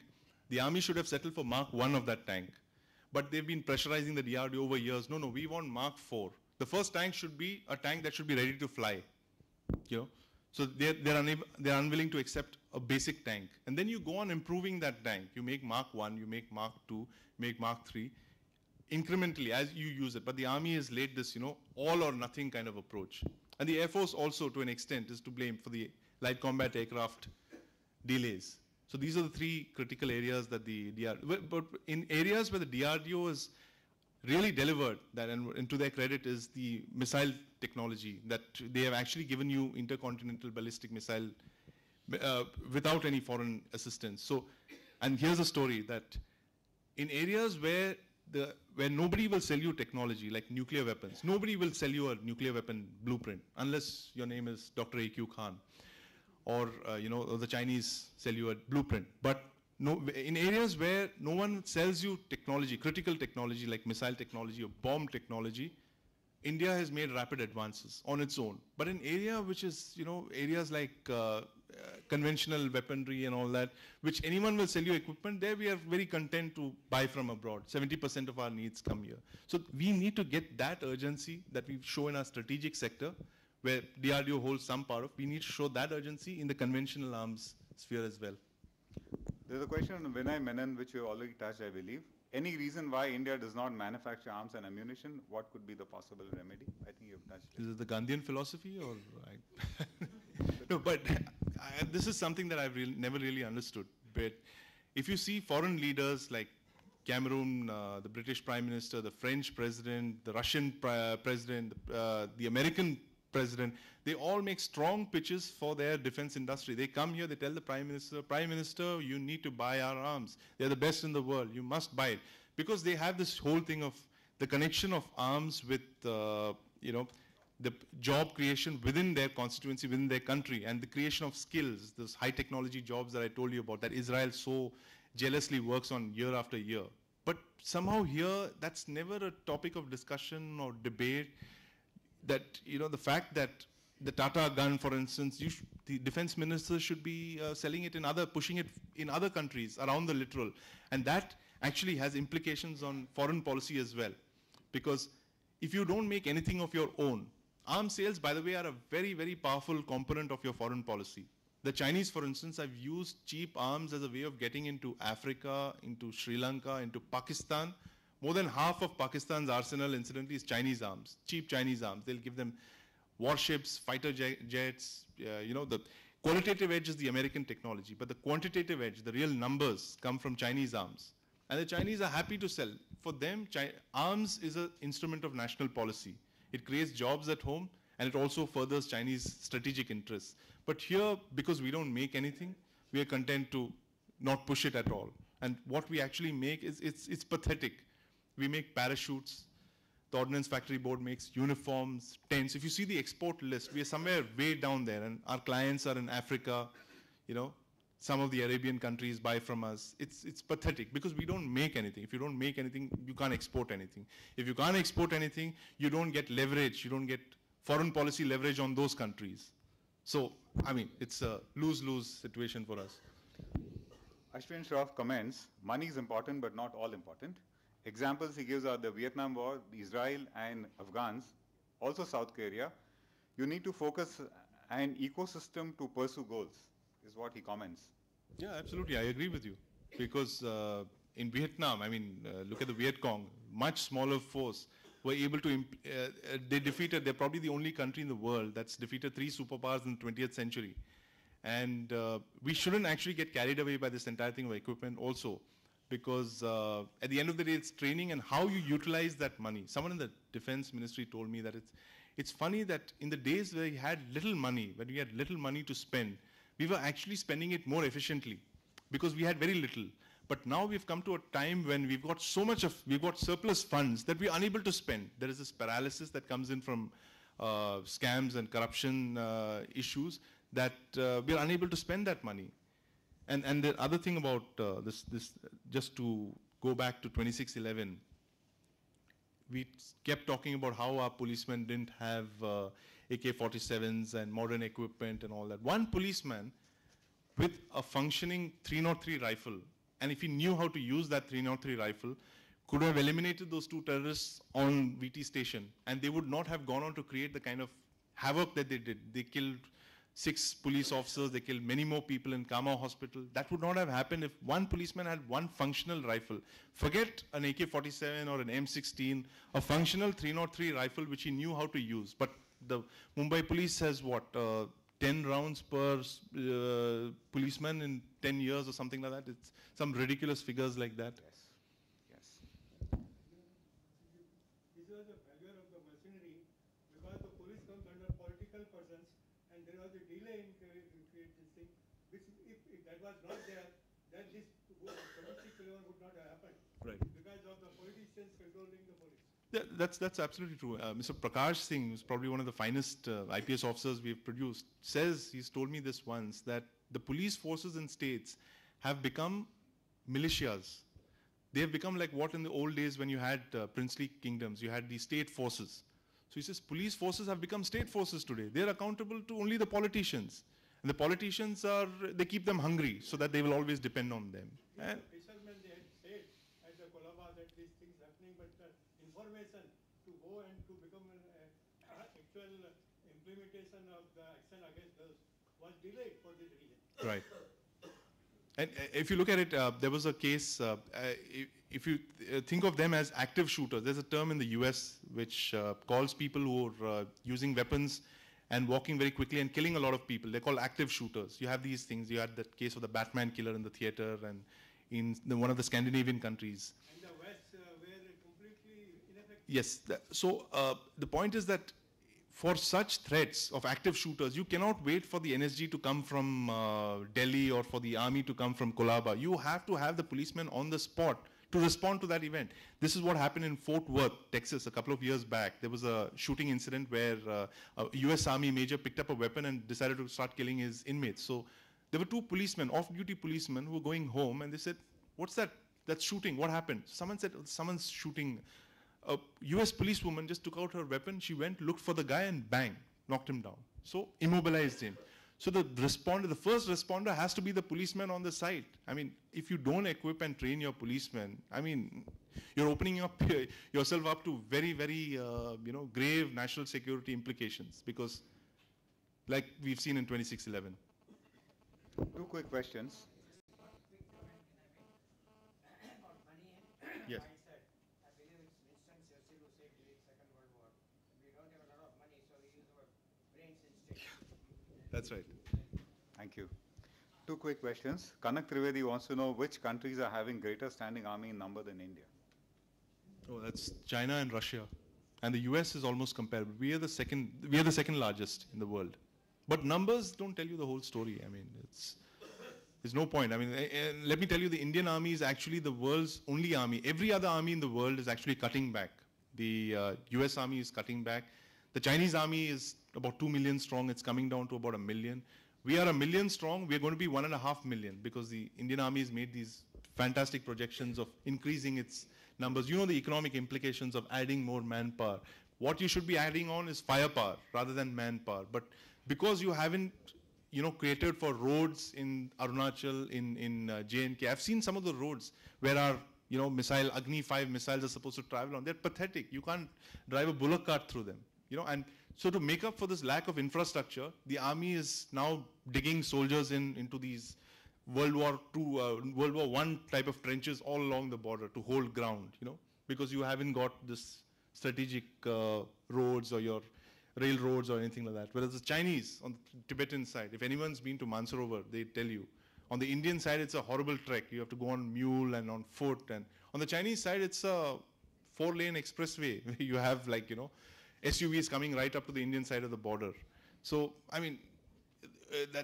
The Army should have settled for Mark 1 of that tank. But they've been pressurizing the DRDO over years. No, we want Mark 4. The first tank should be a tank that should be ready to fly. So they're unwilling to accept a basic tank. And then you go on improving that tank. You make Mark 1, you make Mark 2, you make Mark 3, incrementally as you use it. But the Army has laid this, all or nothing kind of approach. And the Air Force also, to an extent, is to blame for the light combat aircraft delays. So these are the 3 critical areas that the DRDO, but in areas where the DRDO is really delivered that, and to their credit is the missile technology that they have actually given you intercontinental ballistic missile without any foreign assistance. So, and here's a story that in areas where nobody will sell you technology like nuclear weapons, nobody will sell you a nuclear weapon blueprint unless your name is Dr. A.Q. Khan, or or the Chinese sell you a blueprint. But no, in areas where no one sells you technology, critical technology like missile technology or bomb technology, India has made rapid advances on its own. But in area which is, areas like conventional weaponry and all that, which anyone will sell you equipment, there we are very content to buy from abroad. 70% of our needs come here. So we need to get that urgency that we show in our strategic sector, where DRDO holds some part of. We need to show that urgency in the conventional arms sphere as well. There's a question on Vinay Menon, which you already touched, I believe. Any reason why India does not manufacture arms and ammunition? What could be the possible remedy? I think you've touched it. Is it the Gandhian philosophy or? No, but this is something that I've never really understood. But if you see foreign leaders like Cameroon, the British Prime Minister, the French President, the Russian President, the American President, they all make strong pitches for their defense industry. They come here, they tell the Prime Minister, you need to buy our arms. They're the best in the world. You must buy it. Because they have this whole thing of the connection of arms with, the job creation within their constituency, within their country, and the creation of skills, those high technology jobs that I told you about, that Israel so jealously works on year after year. But somehow here, that's never a topic of discussion or debate. That, the fact that the Tata gun, for instance, the defense minister should be selling it pushing it in other countries around the littoral. And that actually has implications on foreign policy as well. Because if you don't make anything of your own, arms sales, by the way, are a very, very powerful component of your foreign policy. The Chinese, for instance, have used cheap arms as a way of getting into Africa, into Sri Lanka, into Pakistan. More than half of Pakistan's arsenal, incidentally, is Chinese arms, cheap Chinese arms. They'll give them warships, fighter jets. The qualitative edge is the American technology, but the quantitative edge, the real numbers, come from Chinese arms. And the Chinese are happy to sell. For them, arms is an instrument of national policy. It creates jobs at home, and it also furthers Chinese strategic interests. But here, because we don't make anything, we are content to not push it at all. And what we actually make is, it's pathetic. We make parachutes. The Ordnance Factory Board makes uniforms, tents. If you see the export list, we are somewhere way down there, and our clients are in Africa. Some of the Arabian countries buy from us. It's pathetic because we don't make anything. If you don't make anything, you can't export anything. If you can't export anything, you don't get leverage. You don't get foreign policy leverage on those countries. So, it's a lose-lose situation for us. Ashwin Shroff comments, money is important but not all important. Examples he gives are the Vietnam War, Israel and Afghans, also South Korea. You need to focus an ecosystem to pursue goals, is what he comments. Yeah, absolutely, I agree with you. Because in Vietnam, look at the Viet Cong, much smaller force, were able to, they're probably the only country in the world that's defeated 3 superpowers in the 20th century. And we shouldn't actually get carried away by this entire thing of equipment also. Because at the end of the day, it's training and how you utilize that money. Someone in the defense ministry told me that it's funny that in the days where we had little money, when we had little money to spend, we were actually spending it more efficiently because we had very little. But now we've come to a time when we've got we've got surplus funds that we're unable to spend. There is this paralysis that comes in from scams and corruption issues that we're unable to spend that money. And the other thing about this, just to go back to 2611, we kept talking about how our policemen didn't have AK-47s and modern equipment and all that. One policeman with a functioning 303 rifle, and if he knew how to use that 303 rifle, could have eliminated those 2 terrorists on VT station, and they would not have gone on to create the kind of havoc that they did. They killed 6 police officers, they killed many more people in Kama Hospital. That would not have happened if one policeman had one functional rifle. Forget an AK-47 or an M16, a functional 303 rifle which he knew how to use. But the Mumbai police has what, 10 rounds per policeman in 10 years or something like that? It's some ridiculous figures like that. Yes. was a failure of the machinery because the police comes under political persons and there was a delay in creating this thing, which if that was not there, then this 2611 would not have happened. Right. Because of the politicians controlling the police. Yeah, that's absolutely true. Mr. Prakash Singh, who's probably one of the finest IPS officers we've produced, he's told me this once, that the police forces in states have become militias. They have become like what in the old days when you had princely kingdoms, you had the state forces. So he says police forces have become state forces today. They're accountable to only the politicians. And the politicians they keep them hungry so that they will always depend on them. And Fishermen, they had said at the Colaba that these things happening, but information to go and to become an actual implementation of the action against those was delayed for this reason. right. And if you look at it, there was a case, if you think of them as active shooters, there's a term in the US which calls people who are using weapons and walking very quickly and killing a lot of people. They're called active shooters. You have these things. You had that case of the Batman killer in the theater and in one of the Scandinavian countries. And the West were completely ineffective. Yes. So the point is that for such threats of active shooters, you cannot wait for the NSG to come from Delhi or for the army to come from Colaba. You have to have the policemen on the spot to respond to that event. This is what happened in Fort Worth, Texas, a couple of years back. There was a shooting incident where a US Army major picked up a weapon and decided to start killing his inmates. So there were two policemen, off-duty policemen, who were going home, and they said, "What's that? That's shooting. What happened?" Someone said, "Someone's shooting." A US policewoman just took out her weapon. She went, looked for the guy, and bang, knocked him down. So immobilized him. So the first responder has to be the policeman on the site. I mean, if you don't equip and train your policemen, I mean, you're opening up yourself up to very, very, grave national security implications, because, like we've seen in 2611. Two quick questions. Yes. I believe it's Winston Churchill who said during Second World War, we don't have a lot of money, so we use our brains instead. That's right. Thank you. Two quick questions. Kanak Trivedi wants to know which countries are having greater standing army in number than India. Oh, that's China and Russia. And the US is almost comparable. We are the second largest in the world. But numbers don't tell you the whole story. I mean, there's no point. I mean, let me tell you, the Indian army is actually the world's only army. Every other army in the world is actually cutting back. The US army is cutting back. The Chinese army is about 2 million strong. It's coming down to about 1 million. We are 1 million strong. We're going to be 1.5 million because the Indian army has made these fantastic projections of increasing its numbers. You know the economic implications of adding more manpower. What you should be adding on is firepower rather than manpower. But because you haven't created for roads in Arunachal, in J&K. I've seen some of the roads where our, Agni 5 missiles are supposed to travel on. They're pathetic. You can't drive a bullock cart through them, And so to make up for this lack of infrastructure, the army is now digging soldiers into these World War II, World War I type of trenches all along the border to hold ground, because you haven't got this strategic roads or your railroads or anything like that. Whereas the Chinese on the Tibetan side, if anyone's been to Mansarovar, they tell you. On the Indian side, it's a horrible trek. You have to go on mule and on foot. And on the Chinese side, it's a 4-lane expressway. You have SUVs coming right up to the Indian side of the border. So, I mean,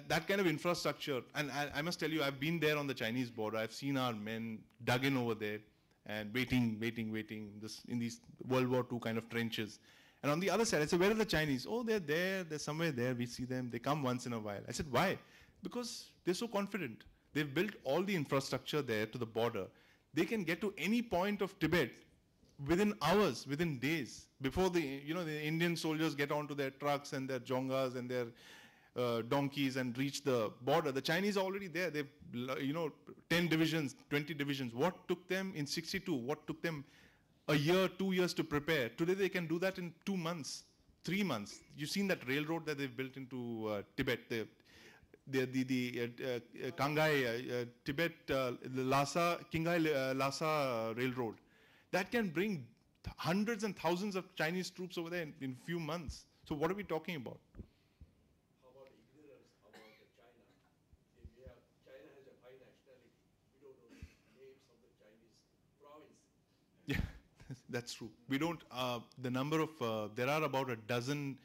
that kind of infrastructure, and I must tell you, I've been there on the Chinese border. I've seen our men dug in over there and waiting in these World War II kind of trenches. And on the other side, I said, where are the Chinese? Oh, they're there. They're somewhere there. We see them. They come once in a while. I said, why? Because they're so confident. They've built all the infrastructure there to the border. They can get to any point of Tibet within hours, within days, before the Indian soldiers get onto their trucks and their jongas and their donkeys and reach the border. The Chinese are already there. They've, 10 divisions, 20 divisions. What took them in 62? What took them a year, 2 years to prepare? Today they can do that in 2 months, 3 months. You've seen that railroad that they've built into Tibet, the Kangai, Tibet, the Kingai Lhasa railroad. That can bring hundreds and thousands of Chinese troops over there in few months. So what are we talking about? How about ignorance about China? China has a 5 nationality. We don't know the names of the Chinese province. Yeah, That's true. We don't, the number of, there are about a dozen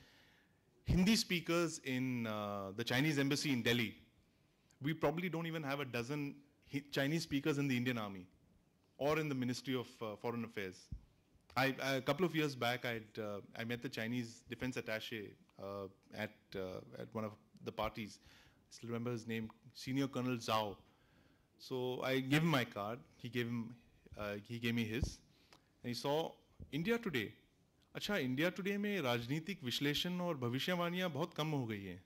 Hindi speakers in the Chinese embassy in Delhi. We probably don't even have a dozen Chinese speakers in the Indian Army or in the Ministry of Foreign Affairs. A couple of years back, I met the Chinese defense attaché at one of the parties. I still remember his name, Senior Colonel Zhao. So I gave him my card. He gave me his, and he saw India Today. अच्छा, India Today में राजनीतिक विश्लेषण और भविष्यवाणियाँ बहुत कम हो गई हैं.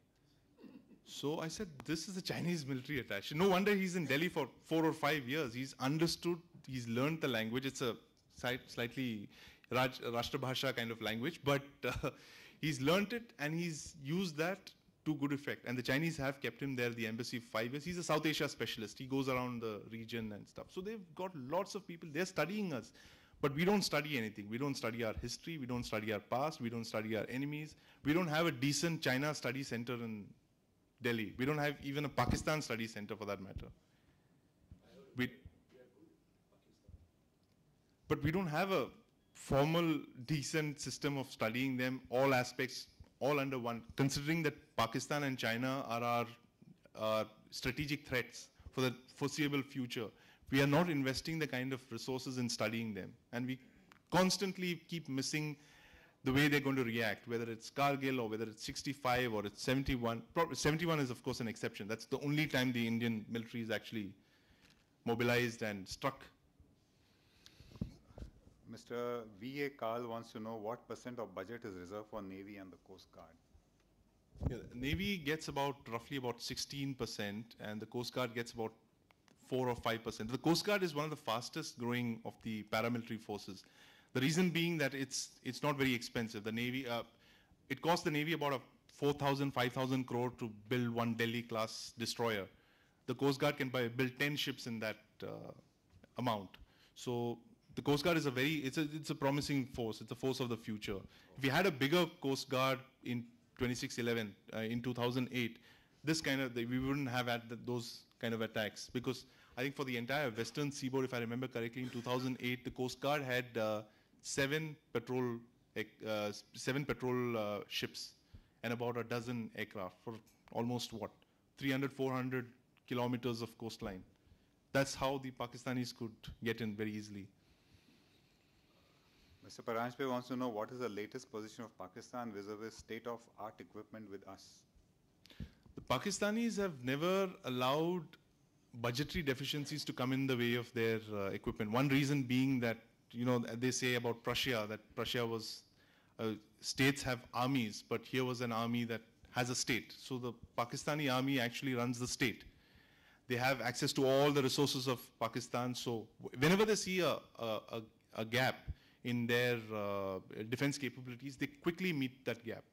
So I said, this is a Chinese military attaché. No wonder he's in Delhi for 4 or 5 years. He's understood, he's learned the language. It's a slightly Rashtrabhasha kind of language, but he's learned it and he's used that to good effect. And the Chinese have kept him there, the embassy, 5 years. He's a South Asia specialist. He goes around the region and stuff. So they've got lots of people. They're studying us. But we don't study anything. We don't study our history. We don't study our past. We don't study our enemies. We don't have a decent China study center in Delhi. We don't have even a Pakistan study center for that matter. But we don't have a formal, decent system of studying them, all aspects, all under one, considering that Pakistan and China are our strategic threats for the foreseeable future. We are not investing the kind of resources in studying them. And we constantly keep missing the way they're going to react, whether it's Kargil or whether it's 65 or it's 71. 71 is, of course, an exception. That's the only time the Indian military is actually mobilized and struck. Mr. V.A. Karl wants to know what % of budget is reserved for Navy and the Coast Guard. Yeah, the Navy gets roughly about 16%, and the Coast Guard gets about 4 or 5%. The Coast Guard is one of the fastest growing of the paramilitary forces. The reason being that it's not very expensive. The Navy, it costs the Navy about 4,000, 5,000 crore to build one Delhi class destroyer. The Coast Guard can build 10 ships in that amount. So the Coast Guard is it's a promising force. It's a force of the future. If we had a bigger Coast Guard in 2611, in 2008, we wouldn't have had those kind of attacks, because I think for the entire western seaboard, if I remember correctly, in 2008, the Coast Guard had 7 patrol ships and about a dozen aircraft for almost 300, 400 kilometers of coastline. That's how the Pakistanis could get in very easily. Mr. Paranjpe wants to know what is the latest position of Pakistan vis-a-vis state-of-art equipment with us. The Pakistanis have never allowed budgetary deficiencies to come in the way of their equipment. One reason being that, they say about Prussia, that Prussia was, states have armies, but here was an army that has a state. So the Pakistani army actually runs the state. They have access to all the resources of Pakistan. So whenever they see a gap in their defense capabilities, they quickly meet that gap.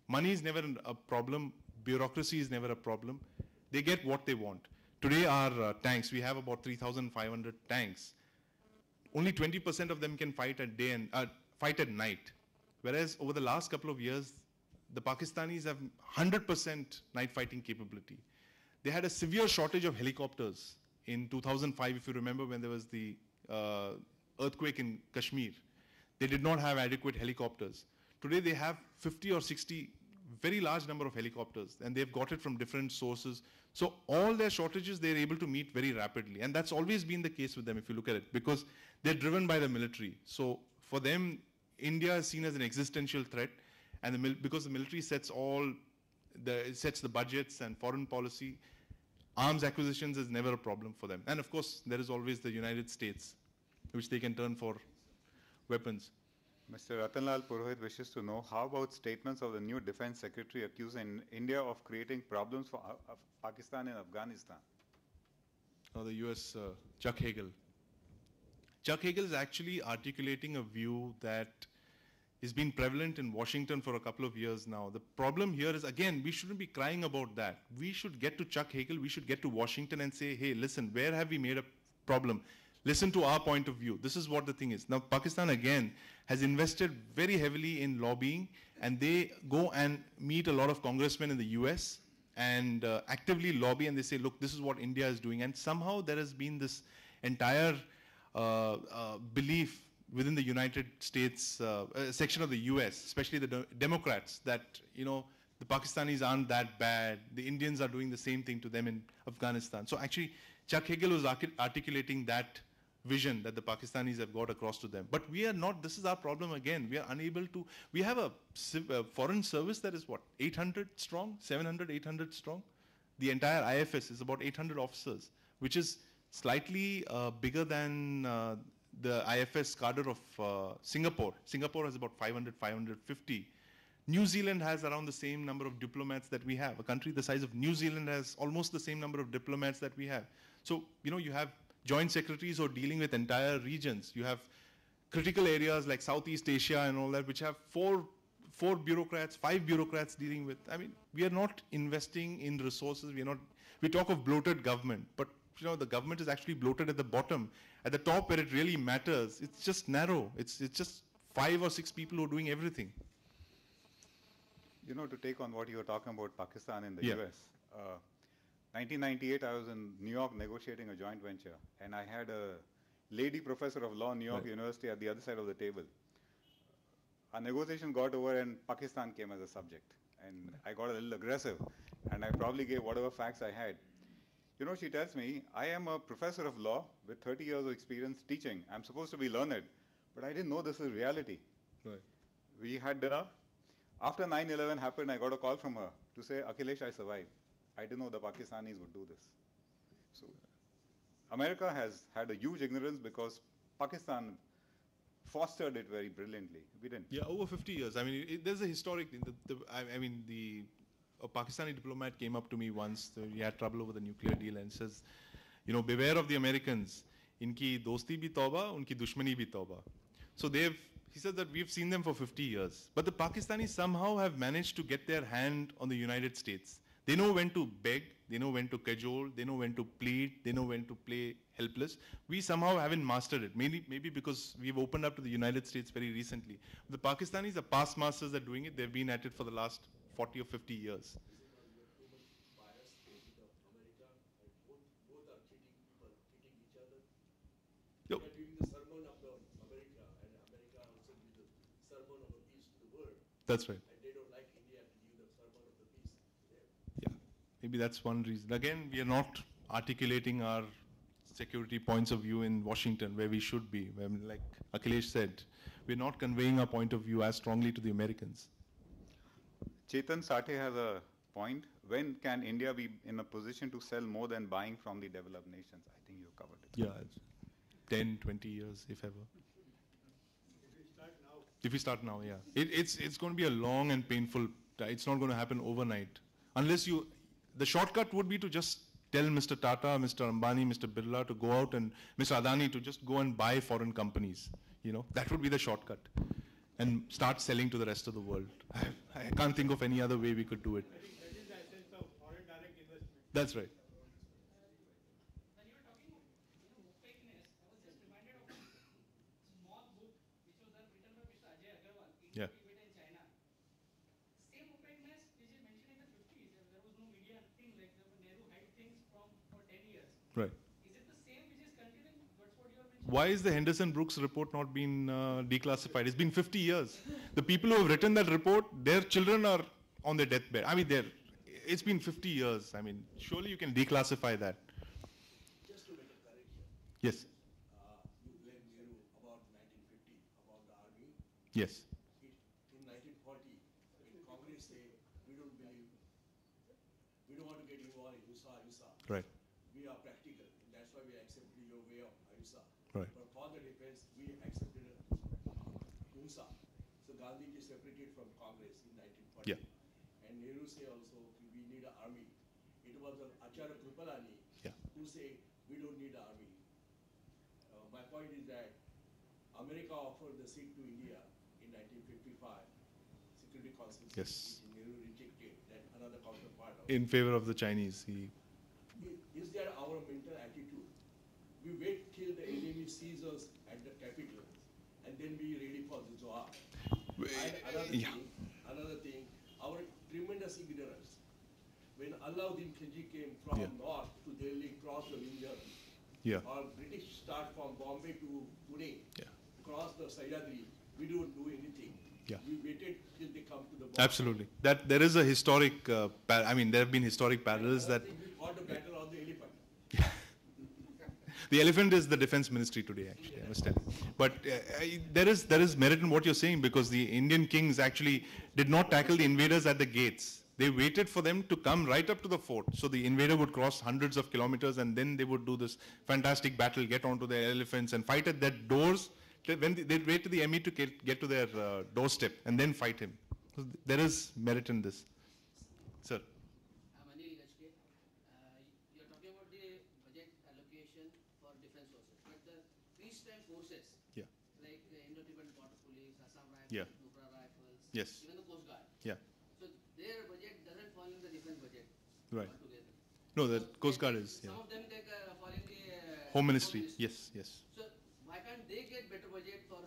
Money is never a problem. Bureaucracy is never a problem. They get what they want. Today our tanks, we have about 3,500 tanks. Only 20% of them can fight at day and fight at night. Whereas over the last couple of years, the Pakistanis have 100% night fighting capability. They had a severe shortage of helicopters in 2005, if you remember, when there was the earthquake in Kashmir. They did not have adequate helicopters. Today they have 50 or 60, very large number of helicopters, and they've got it from different sources. So all their shortages, they're able to meet very rapidly. And that's always been the case with them, if you look at it, because they're driven by the military. So for them, India is seen as an existential threat, and because the military sets the budgets and foreign policy, arms acquisitions is never a problem for them. And of course, there is always the United States, which they can turn for weapons. Mr. Ratanlal Purohit wishes to know, how about statements of the new Defense Secretary accusing India of creating problems for Pakistan and Afghanistan? Or the US, Chuck Hagel. Chuck Hagel is actually articulating a view that has been prevalent in Washington for a couple of years now. The problem here is, again, we shouldn't be crying about that. We should get to Chuck Hagel, we should get to Washington and say, hey, listen, where have we made a problem? Listen to our point of view. This is what the thing is. Now, Pakistan, again, has invested very heavily in lobbying, and they go and meet a lot of congressmen in the US and actively lobby, and they say, look, this is what India is doing. And somehow there has been this entire belief within the United States section of the US, especially the Democrats, that, you know, the Pakistanis aren't that bad. The Indians are doing the same thing to them in Afghanistan. So actually, Chuck Hagel was articulating that vision that the Pakistanis have got across to them. But we are not, this is our problem again. We are unable to, we have a foreign service that is what, 800 strong, 700, 800 strong? The entire IFS is about 800 officers, which is slightly bigger than the IFS cadre of Singapore. Singapore has about 500, 550. New Zealand has around the same number of diplomats that we have. A country the size of New Zealand has almost the same number of diplomats that we have. So, you know, you have joint secretaries who are dealing with entire regions. You have critical areas like Southeast Asia and all that, which have four bureaucrats, 5 bureaucrats dealing with. I mean, we are not investing in resources. We talk of bloated government, but you know, the government is actually bloated at the bottom. At the top where it really matters, it's just narrow. It's just 5 or 6 people who are doing everything. You know, to take on what you were talking about Pakistan and the Yeah. US, 1998 I was in New York negotiating a joint venture, and I had a lady professor of law, New York Right. University, at the other side of the table. Our negotiation got over and Pakistan came as a subject, and I got a little aggressive, and I probably gave whatever facts I had. You know, she tells me, I am a professor of law with 30 years of experience teaching. I'm supposed to be learned, but I didn't know this is reality. Right. We had dinner. After 9/11 happened, I got a call from her to say, Akhilesh, I survived. I didn't know the Pakistanis would do this. So America has had a huge ignorance because Pakistan fostered it very brilliantly. We didn't. Yeah, over 50 years. I mean, there's a historic thing. A Pakistani diplomat came up to me once. He had trouble over the nuclear deal and says, you know, beware of the Americans. Inki dosti bhi tauba, unki dushmani bhi tauba. So he said that we've seen them for 50 years. But the Pakistanis somehow have managed to get their hand on the United States. They know when to beg, they know when to cajole, they know when to plead, they know when to play helpless. We somehow haven't mastered it, maybe because we've opened up to the United States very recently. The Pakistanis are past masters at doing it. They've been at it for the last 40 or 50 years. Bias with America, and both are cheating people, cheating each other. Yep. They are doing the sermon of America, and America also gives the sermon of the peace to the world. That's right. And they don't like India to give the sermon of the peace to them. Yeah, maybe that's one reason. Again, we are not articulating our security points of view in Washington where we should be. I mean, like Akhilesh said, we're not conveying our point of view as strongly to the Americans. Chetan Sathe has a point. When can India be in a position to sell more than buying from the developed nations? I think you covered it. Yeah, it's 10, 20 years, if ever. If we start now, yeah. It's going to be a long and painful, it's not going to happen overnight. Unless the shortcut would be to just tell Mr. Tata, Mr. Ambani, Mr. Birla to go out and Mr. Adani to just go and buy foreign companies. You know, that would be the shortcut. And start selling to the rest of the world. I can't think of any other way we could do it. I think that is the essence of foreign direct investment. That's right. When you were talking of opaqueness, I was just reminded of a small book which was written by Mr. Ajay Agarwal, Yeah. Tibet and China. Same opaqueness which is mentioned in the 50s. There was no media thing, like Nehru hid things for 10 years. Right. Is it the same which is continuing? That's what you are mentioning? Why is the Henderson Brooks report not been declassified? It's been 50 years. The people who have written that report, their children are on their deathbed. I mean, it's been 50 years. I mean, surely you can declassify that. Just to make a correction, Yes. you blame Nehru about 1950, about the army. Yes. In 1940, in Congress say, we don't believe, we don't want to get involved in Ahimsa. Right. We are practical. That's why we accepted your way of Ahimsa. Right. But for the defense, we accepted Ahimsa. So Gandhi is separated from Congress in 1940. Yeah. And Nehru say also, we need an army. It was Acharya Kripalani Yeah. who say, we don't need an army. My point is that America offered the seat to India in 1955, Security Council seat, Yes. which Nehru rejected, that another counterpart of In favor of the Chinese. Is that our mental attitude? We wait till the enemy sees us at the capital, and then we ready for the Zohar. And another thing, our tremendous ignorance. When Alauddin Khilji came from Yeah. north to Delhi, crossed the Vindhya, Yeah. or British start from Bombay to Pune, Yeah. cross the Sahyadri, we don't do anything. Yeah. We waited till they come to the border. Absolutely. That there is a historic, I mean, there have been historic parallels that We fought the battle on the elephant. the elephant is the defense ministry today, actually, I must tell you. But there is merit in what you're saying, because the Indian kings actually did not tackle the invaders at the gates. They waited for them to come right up to the fort. So the invader would cross hundreds of kilometers, and then they would do this fantastic battle, get onto their elephants and fight at their doors. When they'd wait to the enemy to get to their doorstep and then fight him. So there is merit in this. Sir. Anil HK, you're talking about the budget allocation for defense forces, but the peacetime forces, Yeah. like the Indo-Tibetan Border Police, Assam Rifles, Yeah. Nupra Rifles, Yes. even the Coast Guard. Yeah. So their budget doesn't fall in the defense budget Right. altogether. No, the So Coast they Guard take- is. Yeah. Some of them take fall in the Home Ministry. Yes. Yes. So why can't they get better budget for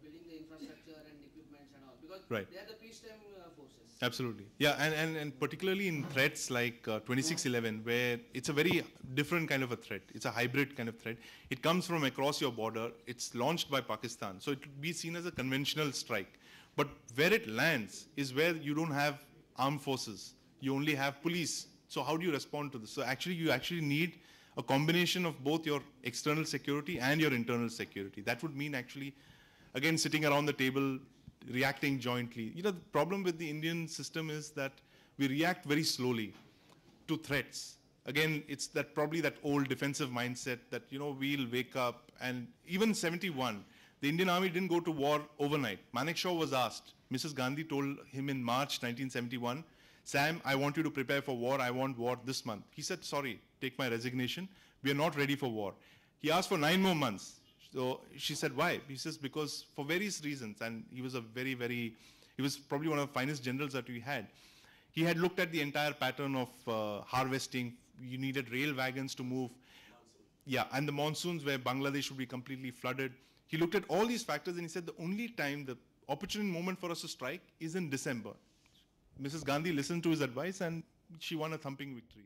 building the infrastructure and equipments and all? Because Right. they are the peacetime forces. Absolutely. Yeah, and particularly in threats like 2611, where it's a very different kind of a threat. It's a hybrid kind of threat. It comes from across your border. It's launched by Pakistan. So it would be seen as a conventional strike. But where it lands is where you don't have armed forces. You only have police. So how do you respond to this? So actually, you actually need a combination of both your external security and your internal security. That would mean actually, again, sitting around the table, reacting jointly. You know, the problem with the Indian system is that we react very slowly to threats. Again, it's that probably that old defensive mindset that, you know, we'll wake up. And even 71, the Indian Army didn't go to war overnight. Manekshaw was asked. Mrs. Gandhi told him in March 1971, Sam, I want you to prepare for war. I want war this month. He said, sorry, take my resignation. We are not ready for war. He asked for 9 more months. So she said, why? He says, because for various reasons. And he was he was probably one of the finest generals that we had. He had looked at the entire pattern of harvesting. You needed rail wagons to move. Yeah, and the monsoons where Bangladesh would be completely flooded. He looked at all these factors and he said the only time, the opportune moment for us to strike is in December. Mrs. Gandhi listened to his advice and she won a thumping victory.